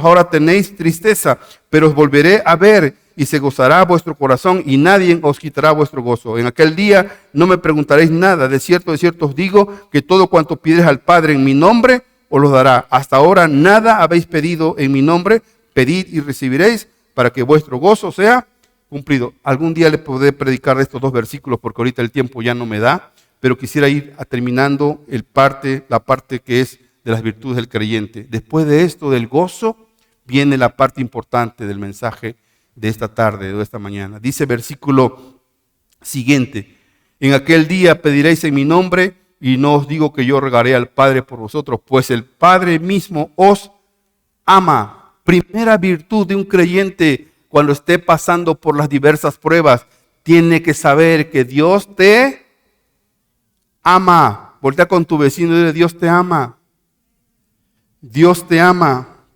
ahora tenéis tristeza, pero os volveré a ver y se gozará vuestro corazón y nadie os quitará vuestro gozo. En aquel día no me preguntaréis nada. De cierto os digo que todo cuanto pides al Padre en mi nombre os lo dará. Hasta ahora nada habéis pedido en mi nombre, pedid y recibiréis, para que vuestro gozo sea cumplido. Algún día le podré predicar de estos 2 versículos porque ahorita el tiempo ya no me da, pero quisiera ir terminando la parte que es de las virtudes del creyente. Después de esto, del gozo, viene la parte importante del mensaje de esta tarde, de esta mañana. Dice versículo siguiente, en aquel día pediréis en mi nombre y no os digo que yo rogaré al Padre por vosotros, pues el Padre mismo os ama. Primera virtud de un creyente cuando esté pasando por las diversas pruebas, tiene que saber que Dios te ama. Voltea con tu vecino y dile, Dios te ama. Dios te ama.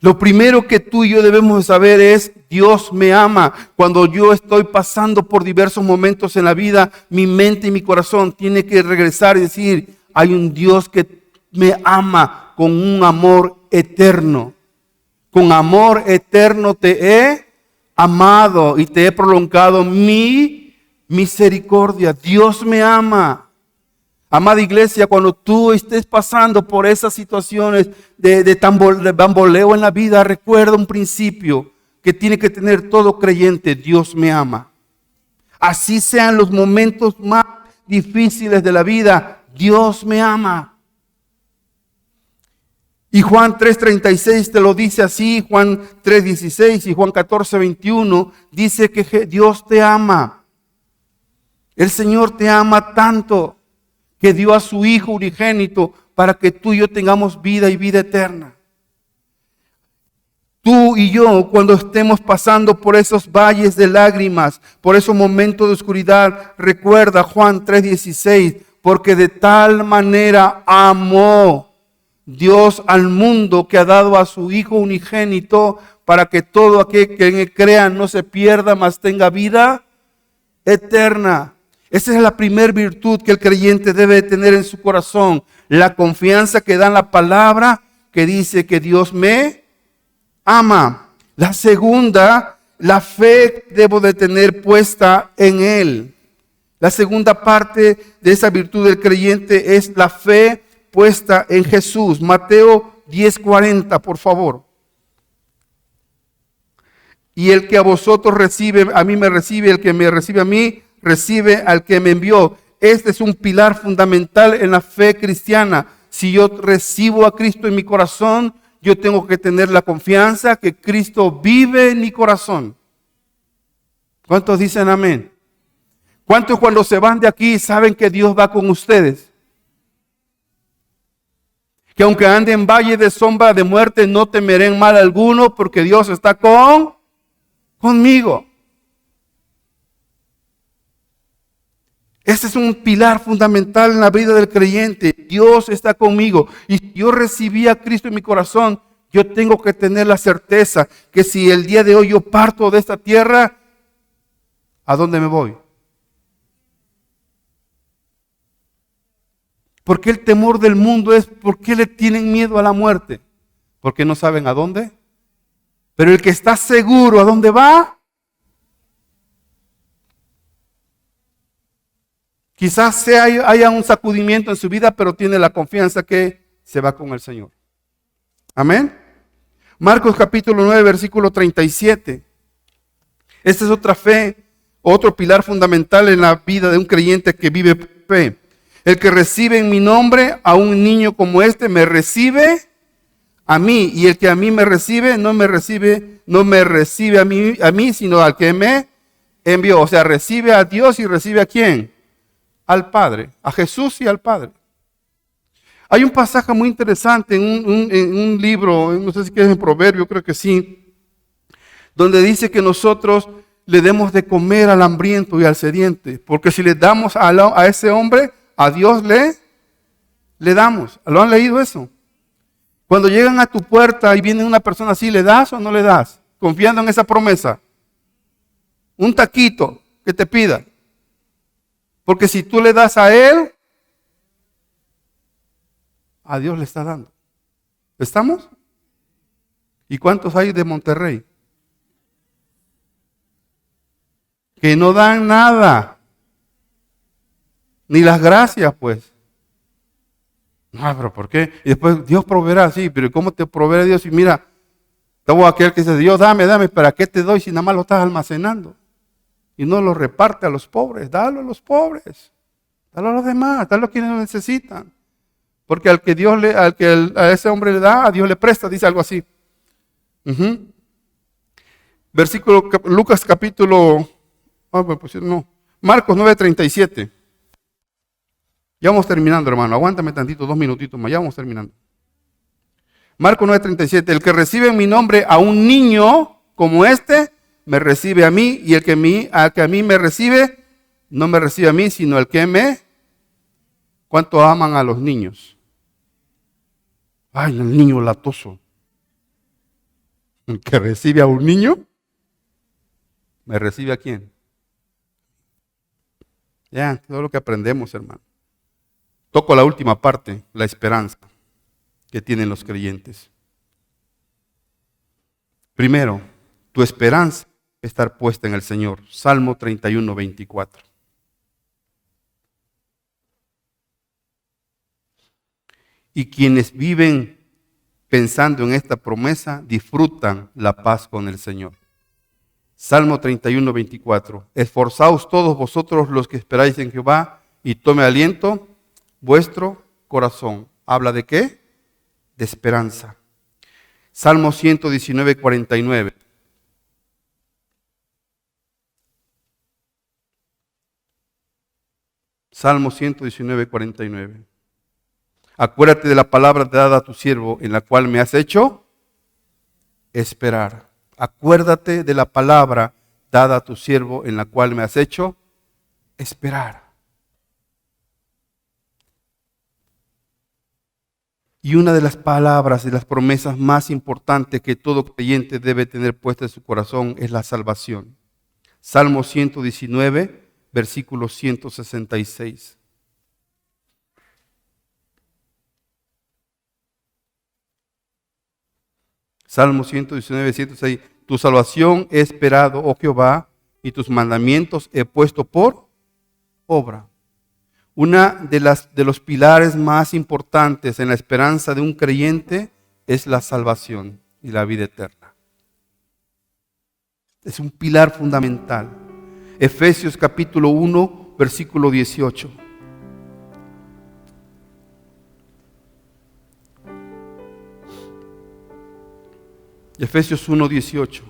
Lo primero que tú y yo debemos saber es, Dios me ama. Cuando yo estoy pasando por diversos momentos en la vida, mi mente y mi corazón tiene que regresar y decir, hay un Dios que me ama con un amor eterno. Con amor eterno te he amado y te he prolongado mi misericordia. Dios me ama. Amada iglesia, cuando tú estés pasando por esas situaciones de bamboleo en la vida, recuerda un principio que tiene que tener todo creyente: Dios me ama. Así sean los momentos más difíciles de la vida, Dios me ama. Y Juan 3:36 te lo dice así, Juan 3:16 y Juan 14:21 dice que Dios te ama. El Señor te ama tanto que dio a su Hijo unigénito para que tú y yo tengamos vida y vida eterna. Tú y yo, cuando estemos pasando por esos valles de lágrimas, por esos momentos de oscuridad, recuerda Juan 3:16, porque de tal manera amó Dios al mundo que ha dado a su Hijo unigénito para que todo aquel que en él crea no se pierda, mas tenga vida eterna. Esa es la primera virtud que el creyente debe tener en su corazón, la confianza que da en la palabra que dice que Dios me ama. La segunda, la fe debo de tener puesta en Él. La segunda parte de esa virtud del creyente es la fe puesta en Jesús. Mateo 10:40, por favor. Y el que a vosotros recibe, a mí me recibe, el que me recibe a mí, recibe al que me envió. Este es un pilar fundamental en la fe cristiana. Si yo recibo a Cristo en mi corazón, yo tengo que tener la confianza que Cristo vive en mi corazón. ¿Cuántos dicen amén? ¿Cuántos cuando se van de aquí saben que Dios va con ustedes? Que aunque ande en valle de sombra de muerte, no temeré en mal alguno, porque Dios está conmigo. Este es un pilar fundamental en la vida del creyente. Dios está conmigo. Y si yo recibí a Cristo en mi corazón, yo tengo que tener la certeza que si el día de hoy yo parto de esta tierra, ¿a dónde me voy? ¿Por qué el temor del mundo es? ¿Por qué le tienen miedo a la muerte? Porque no saben a dónde. Pero el que está seguro a dónde va, quizás haya un sacudimiento en su vida, pero tiene la confianza que se va con el Señor. Amén. Marcos capítulo 9, versículo 37. Esta es otra fe, otro pilar fundamental en la vida de un creyente que vive fe. El que recibe en mi nombre a un niño como este, me recibe a mí. Y el que a mí me recibe, no me recibe a mí, sino al que me envió. O sea, recibe a Dios y recibe a ¿quién? Al Padre, a Jesús y al Padre. Hay un pasaje muy interesante en un libro, no sé si es en Proverbio, creo que sí, donde dice que nosotros le demos de comer al hambriento y al sediente, porque si le damos a ese hombre, a Dios le damos. ¿Lo han leído eso? Cuando llegan a tu puerta y viene una persona así, ¿le das o no le das? Confiando en esa promesa. Un taquito que te pida. Porque si tú le das a él, a Dios le está dando. ¿Estamos? ¿Y cuántos hay de Monterrey? Que no dan nada. Ni las gracias, pues. No, pero ¿por qué? Y después Dios proveerá, sí, pero ¿cómo te proveerá Dios? Y mira, todo aquel que dice, Dios, dame, ¿para qué te doy si nada más lo estás almacenando? Y no lo reparte a los pobres, dalo a los pobres, dalo a los demás, dalo a quienes lo necesitan. Porque al que a ese hombre le da, a Dios le presta, dice algo así. Versículo, Lucas capítulo, Marcos 9:37. Ya vamos terminando, hermano, aguántame tantito, 2 minutitos más, ya vamos terminando. Marcos 9:37, el que recibe en mi nombre a un niño como este, me recibe a mí, y al que a mí me recibe, no me recibe a mí, sino al que me... ¿Cuánto aman a los niños? Ay, el niño latoso. El que recibe a un niño, ¿me recibe a quién? Ya, todo lo que aprendemos, hermano. Toco la última parte, la esperanza que tienen los creyentes. Primero, tu esperanza estar puesta en el Señor. Salmo 31:24. Y quienes viven pensando en esta promesa, disfrutan la paz con el Señor. Salmo 31:24. Esforzaos todos vosotros los que esperáis en Jehová y tome aliento vuestro corazón. ¿Habla de qué? De esperanza. Salmo 119:49. Salmo 119, 49. Acuérdate de la palabra dada a tu siervo, en la cual me has hecho esperar. Acuérdate de la palabra dada a tu siervo, en la cual me has hecho esperar. Y una de las palabras y las promesas más importantes que todo creyente debe tener puesta en su corazón es la salvación. Salmo 119, versículo 166. Salmo 119, 106. Tu salvación he esperado, oh Jehová, y tus mandamientos he puesto por obra. Una de los pilares más importantes en la esperanza de un creyente es la salvación y la vida eterna. Es un pilar fundamental. Efesios capítulo 1, versículo 18. Efesios 1, 18.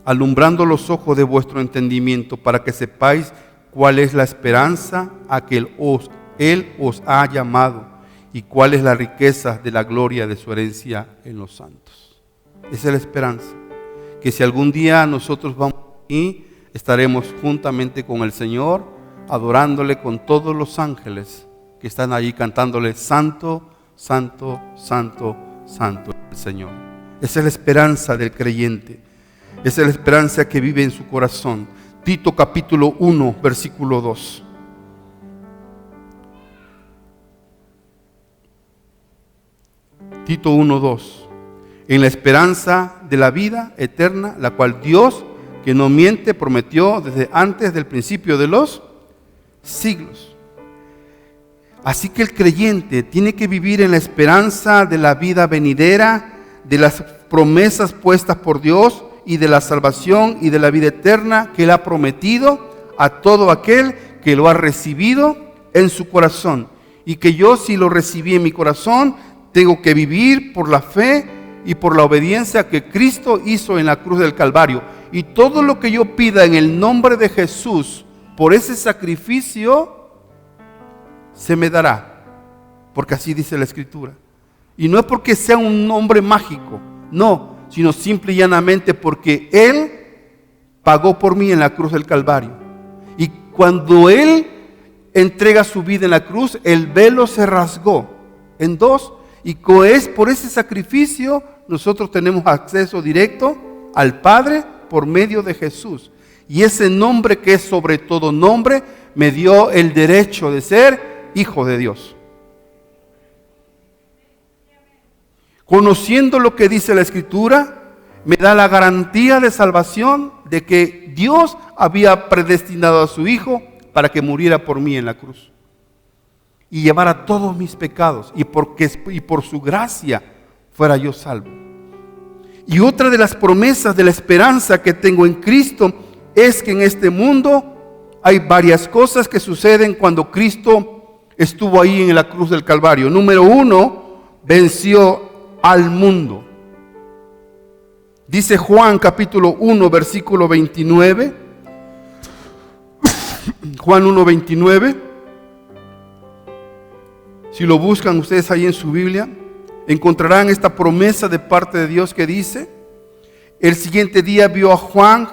Alumbrando los ojos de vuestro entendimiento para que sepáis cuál es la esperanza a que Él os ha llamado y cuál es la riqueza de la gloria de su herencia en los santos. Esa es la esperanza, que si algún día nosotros vamos y estaremos juntamente con el Señor, adorándole con todos los ángeles que están allí cantándole santo, santo, santo, santo el Señor. Esa es la esperanza del creyente. Esa es la esperanza que vive en su corazón. Tito capítulo 1, versículo 2. Tito 1, 2. En la esperanza de la vida eterna, la cual Dios, que no miente, prometió desde antes del principio de los siglos. Así que el creyente tiene que vivir en la esperanza de la vida venidera, de las promesas puestas por Dios y de la salvación y de la vida eterna que Él ha prometido a todo aquel que lo ha recibido en su corazón. Y que yo, si lo recibí en mi corazón, tengo que vivir por la fe y por la obediencia que Cristo hizo en la cruz del Calvario. Y todo lo que yo pida en el nombre de Jesús por ese sacrificio se me dará, porque así dice la Escritura. Y no es porque sea un nombre mágico, no, sino simple y llanamente porque Él pagó por mí en la cruz del Calvario. Y cuando Él entrega su vida en la cruz, el velo se rasgó en dos, y por ese sacrificio nosotros tenemos acceso directo al Padre por medio de Jesús. Y ese nombre, que es sobre todo nombre, me dio el derecho de ser hijo de Dios. Conociendo lo que dice la Escritura, me da la garantía de salvación de que Dios había predestinado a su Hijo para que muriera por mí en la cruz y llevara todos mis pecados, y por su gracia fuera yo salvo. Y otra de las promesas de la esperanza que tengo en Cristo es que en este mundo hay varias cosas que suceden cuando Cristo estuvo ahí en la cruz del Calvario. Número 1, venció al mundo. Dice Juan capítulo 1, versículo 29. Juan 1, 29. Si lo buscan ustedes ahí en su Biblia, encontrarán esta promesa de parte de Dios que dice: el siguiente día vio Juan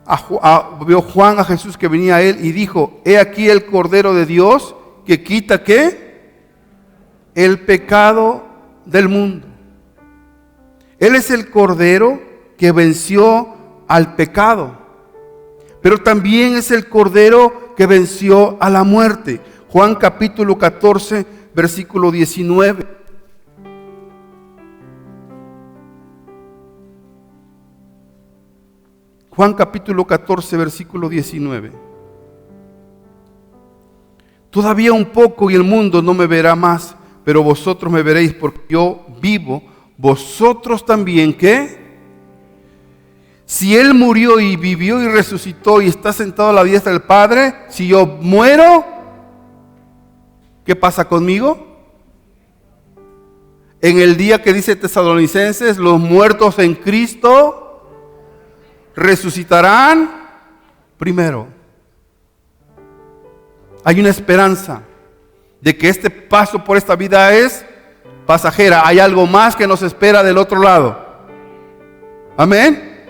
a Jesús que venía a él y dijo: he aquí el Cordero de Dios que quita ¿qué? El pecado del mundo. Él es el Cordero que venció al pecado, pero también es el Cordero que venció a la muerte. Juan capítulo 14, versículo 19. Juan capítulo 14, versículo 19. Todavía un poco y el mundo no me verá más, pero vosotros me veréis, porque yo vivo. Vosotros también, ¿qué? Si Él murió y vivió y resucitó y está sentado a la diestra del Padre, si yo muero, ¿qué pasa conmigo? En el día que dice Tesalonicenses, los muertos en Cristo resucitarán primero. Hay una esperanza de que este paso por esta vida es pasajera. Hay algo más que nos espera del otro lado. Amén.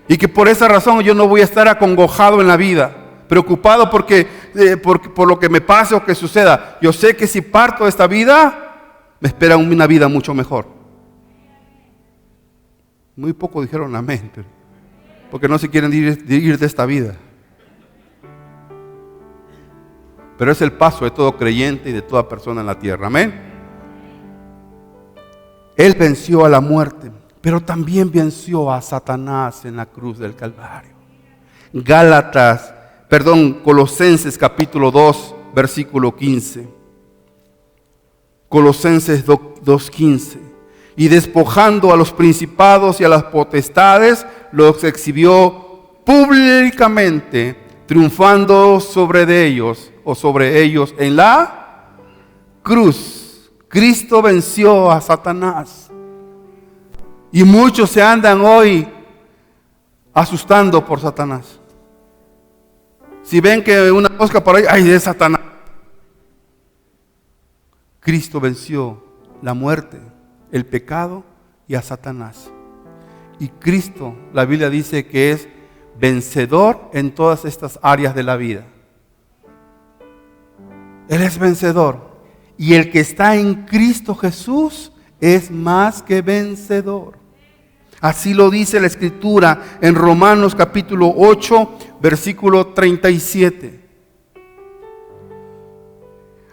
Y que por esa razón yo no voy a estar acongojado en la vida, preocupado por lo que me pase o que suceda. Yo sé que si parto de esta vida, me espera una vida mucho mejor. Muy poco dijeron amén, porque no se quieren ir de esta vida. Pero es el paso de todo creyente y de toda persona en la tierra. Amén. Él venció a la muerte, pero también venció a Satanás en la cruz del Calvario. Colosenses capítulo 2, versículo 15. Colosenses 2:15. Y despojando a los principados y a las potestades, los exhibió públicamente, triunfando sobre ellos en la cruz. Cristo venció a Satanás. Y muchos se andan hoy asustando por Satanás. Si ven que una mosca por ahí, ¡ay, es Satanás! Cristo venció la muerte, el pecado y a Satanás. Y Cristo, la Biblia dice que es vencedor en todas estas áreas de la vida. Él es vencedor. Y el que está en Cristo Jesús es más que vencedor. Así lo dice la Escritura en Romanos capítulo 8, versículo 37.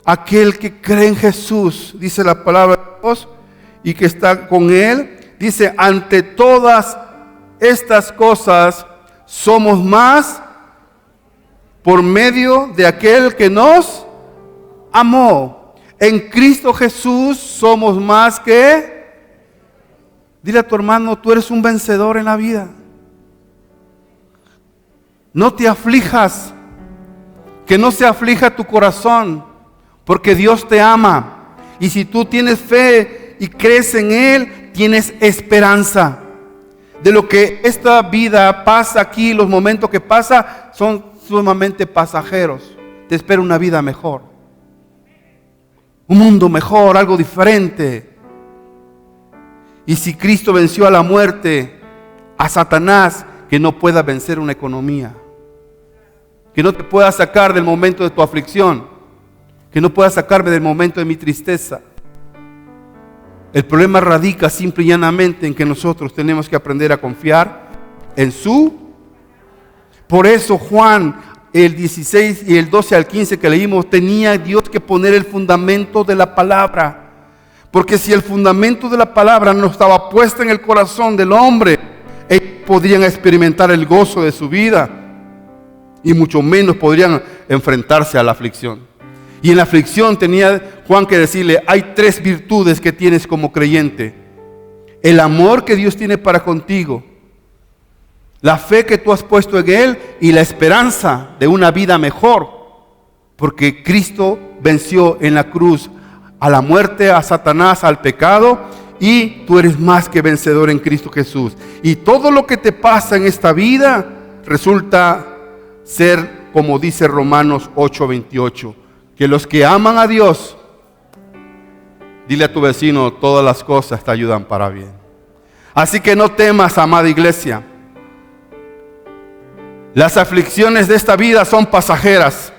Aquel que cree en Jesús, dice la palabra de Dios, y que está con Él, dice, ante todas estas cosas somos más por medio de aquel que nos amó. En Cristo Jesús somos más que... Dile a tu hermano, tú eres un vencedor en la vida. No te aflijas, que no se aflija tu corazón, porque Dios te ama. Y si tú tienes fe y crees en Él, tienes esperanza. De lo que esta vida pasa aquí, los momentos que pasa son sumamente pasajeros. Te espera una vida mejor, un mundo mejor, algo diferente. Y si Cristo venció a la muerte, a Satanás, que no pueda vencer una economía, que no te pueda sacar del momento de tu aflicción, que no pueda sacarme del momento de mi tristeza. El problema radica simple y llanamente en que nosotros tenemos que aprender a confiar en su. Por eso Juan, el 16 y el 12 al 15 que leímos, tenía Dios que poner el fundamento de la palabra. Porque si el fundamento de la palabra no estaba puesto en el corazón del hombre, ellos podrían experimentar el gozo de su vida y mucho menos podrían enfrentarse a la aflicción. Y en la aflicción tenía Juan que decirle, hay 3 virtudes que tienes como creyente: el amor que Dios tiene para contigo, la fe que tú has puesto en Él y la esperanza de una vida mejor, porque Cristo venció en la cruz a la muerte, a Satanás, al pecado, y tú eres más que vencedor en Cristo Jesús. Y todo lo que te pasa en esta vida resulta ser, como dice Romanos 8:28, que los que aman a Dios, dile a tu vecino, todas las cosas te ayudan para bien. Así que no temas, amada iglesia. Las aflicciones de esta vida son pasajeras.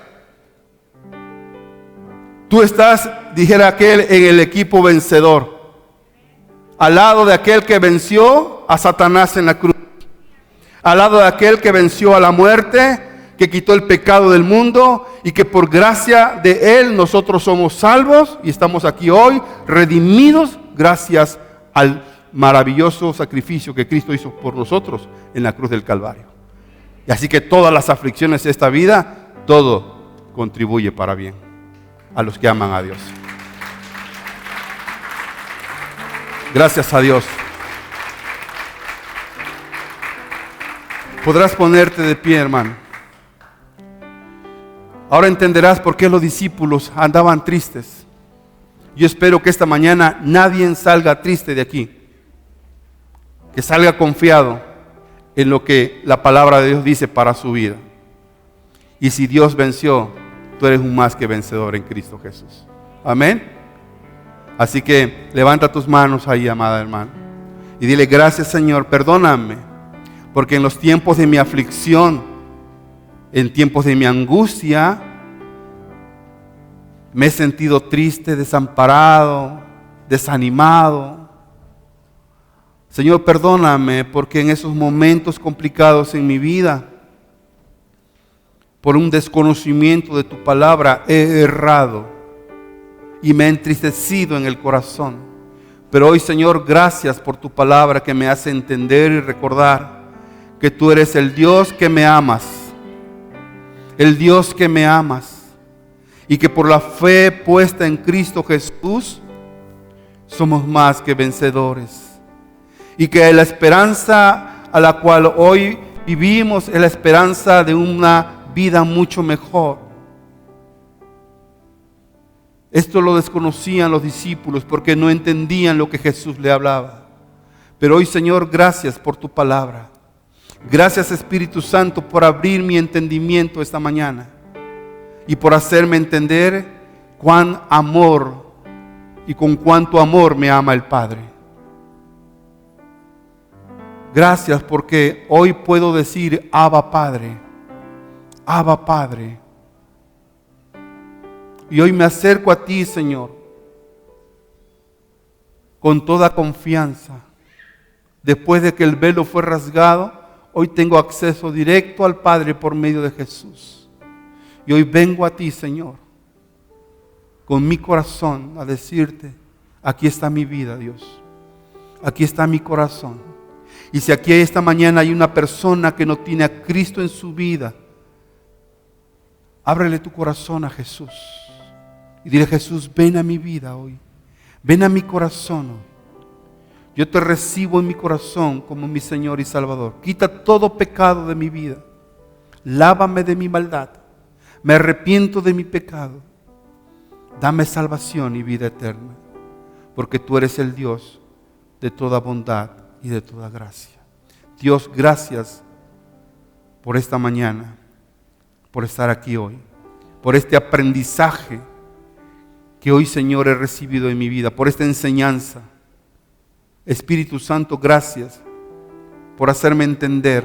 Tú estás, dijera aquel, en el equipo vencedor, al lado de aquel que venció a Satanás en la cruz, al lado de aquel que venció a la muerte, que quitó el pecado del mundo y que por gracia de Él nosotros somos salvos y estamos aquí hoy redimidos gracias al maravilloso sacrificio que Cristo hizo por nosotros en la cruz del Calvario. Y así que todas las aflicciones de esta vida, todo contribuye para bien a los que aman a Dios. Gracias a Dios. Podrás ponerte de pie, hermano. Ahora entenderás por qué los discípulos andaban tristes. Yo espero que esta mañana nadie salga triste de aquí, que salga confiado en lo que la palabra de Dios dice para su vida. Y si Dios venció, tú eres un más que vencedor en Cristo Jesús. Amén. Así que levanta tus manos ahí, amada hermana, y dile: gracias, Señor, perdóname, porque en los tiempos de mi aflicción, en tiempos de mi angustia, me he sentido triste, desamparado, desanimado. Señor, perdóname, porque en esos momentos complicados en mi vida, por un desconocimiento de tu palabra, he errado y me he entristecido en el corazón. Pero hoy, Señor, gracias por tu palabra que me hace entender y recordar que tú eres el Dios que me amas, el Dios que me amas, y que por la fe puesta en Cristo Jesús somos más que vencedores, y que la esperanza a la cual hoy vivimos es la esperanza de una vida mucho mejor. Esto lo desconocían los discípulos porque no entendían lo que Jesús le hablaba. Pero hoy, Señor, gracias por tu palabra. Gracias, Espíritu Santo, por abrir mi entendimiento esta mañana y por hacerme entender cuán amor y con cuánto amor me ama el Padre. Gracias porque hoy puedo decir: Abba Padre, Abba Padre. Y hoy me acerco a ti, Señor, con toda confianza. Después de que el velo fue rasgado, hoy tengo acceso directo al Padre por medio de Jesús. Y hoy vengo a ti, Señor, con mi corazón a decirte: aquí está mi vida, Dios. Aquí está mi corazón. Y si aquí esta mañana hay una persona que no tiene a Cristo en su vida, ábrele tu corazón a Jesús. Y dile: Jesús, ven a mi vida hoy. Ven a mi corazón hoy. Yo te recibo en mi corazón como mi Señor y Salvador. Quita todo pecado de mi vida. Lávame de mi maldad. Me arrepiento de mi pecado. Dame salvación y vida eterna. Porque tú eres el Dios de toda bondad y de toda gracia. Dios, gracias por esta mañana, por estar aquí hoy, por este aprendizaje que hoy, Señor, he recibido en mi vida, por esta enseñanza. Espíritu Santo, gracias por hacerme entender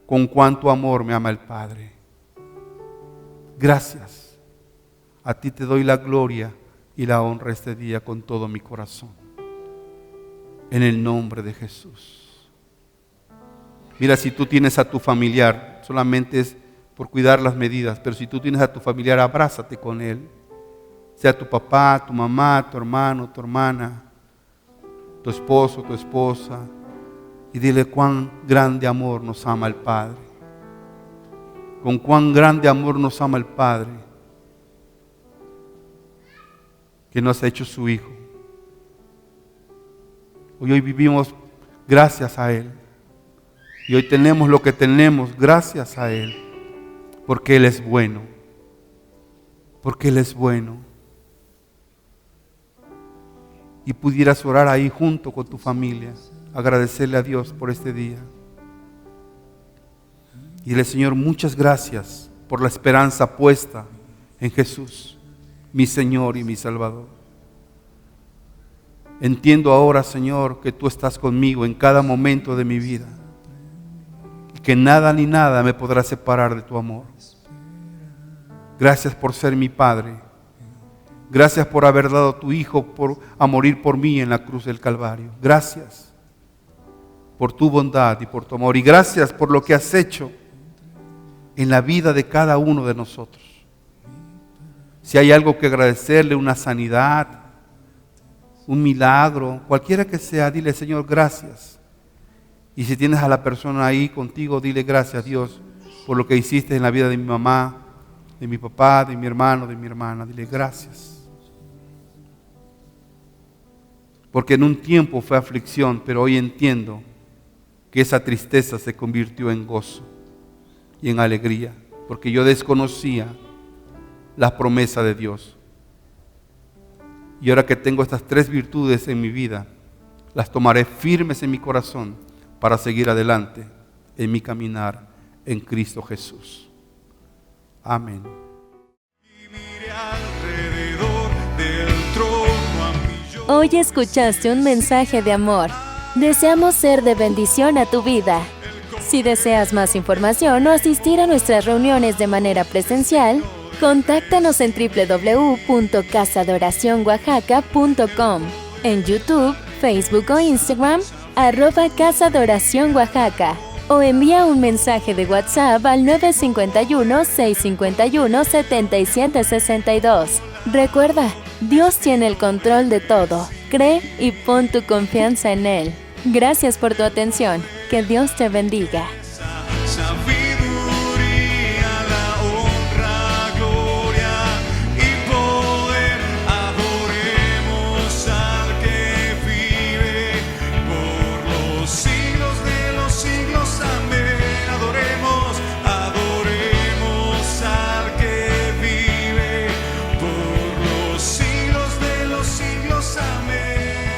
con cuánto amor me ama el Padre. Gracias. A ti te doy la gloria y la honra este día con todo mi corazón. En el nombre de Jesús. Mira, si tú tienes a tu familiar, solamente es por cuidar las medidas, pero si tú tienes a tu familiar, abrázate con él. Sea tu papá, tu mamá, tu hermano, tu hermana, tu esposo, tu esposa, y dile cuán grande amor nos ama el Padre. Con cuán grande amor nos ama el Padre, que nos ha hecho su Hijo. Hoy vivimos gracias a Él. Y hoy tenemos lo que tenemos gracias a Él. Porque Él es bueno. Porque Él es bueno. Y pudieras orar ahí junto con tu familia, agradecerle a Dios por este día. Y dile: Señor, muchas gracias por la esperanza puesta en Jesús, mi Señor y mi Salvador. Entiendo ahora, Señor, que tú estás conmigo en cada momento de mi vida y que nada ni nada me podrá separar de tu amor. Gracias por ser mi Padre. Gracias por haber dado a tu Hijo a morir por mí en la cruz del Calvario. Gracias por tu bondad y por tu amor. Y gracias por lo que has hecho en la vida de cada uno de nosotros. Si hay algo que agradecerle, una sanidad, un milagro, cualquiera que sea, dile: Señor, gracias. Y si tienes a la persona ahí contigo, dile: gracias, Dios, por lo que hiciste en la vida de mi mamá, de mi papá, de mi hermano, de mi hermana. Dile: gracias. Porque en un tiempo fue aflicción, pero hoy entiendo que esa tristeza se convirtió en gozo y en alegría, porque yo desconocía la promesa de Dios. Y ahora que tengo estas tres virtudes en mi vida, las tomaré firmes en mi corazón para seguir adelante en mi caminar en Cristo Jesús. Amén. Hoy escuchaste un mensaje de amor. Deseamos ser de bendición a tu vida. Si deseas más información o asistir a nuestras reuniones de manera presencial, contáctanos en www.casadoracionoaxaca.com, en YouTube, Facebook o Instagram, @Casa de Oración Oaxaca, o envía un mensaje de WhatsApp al 951-651-7762. Recuerda, Dios tiene el control de todo. Cree y pon tu confianza en Él. Gracias por tu atención. Que Dios te bendiga.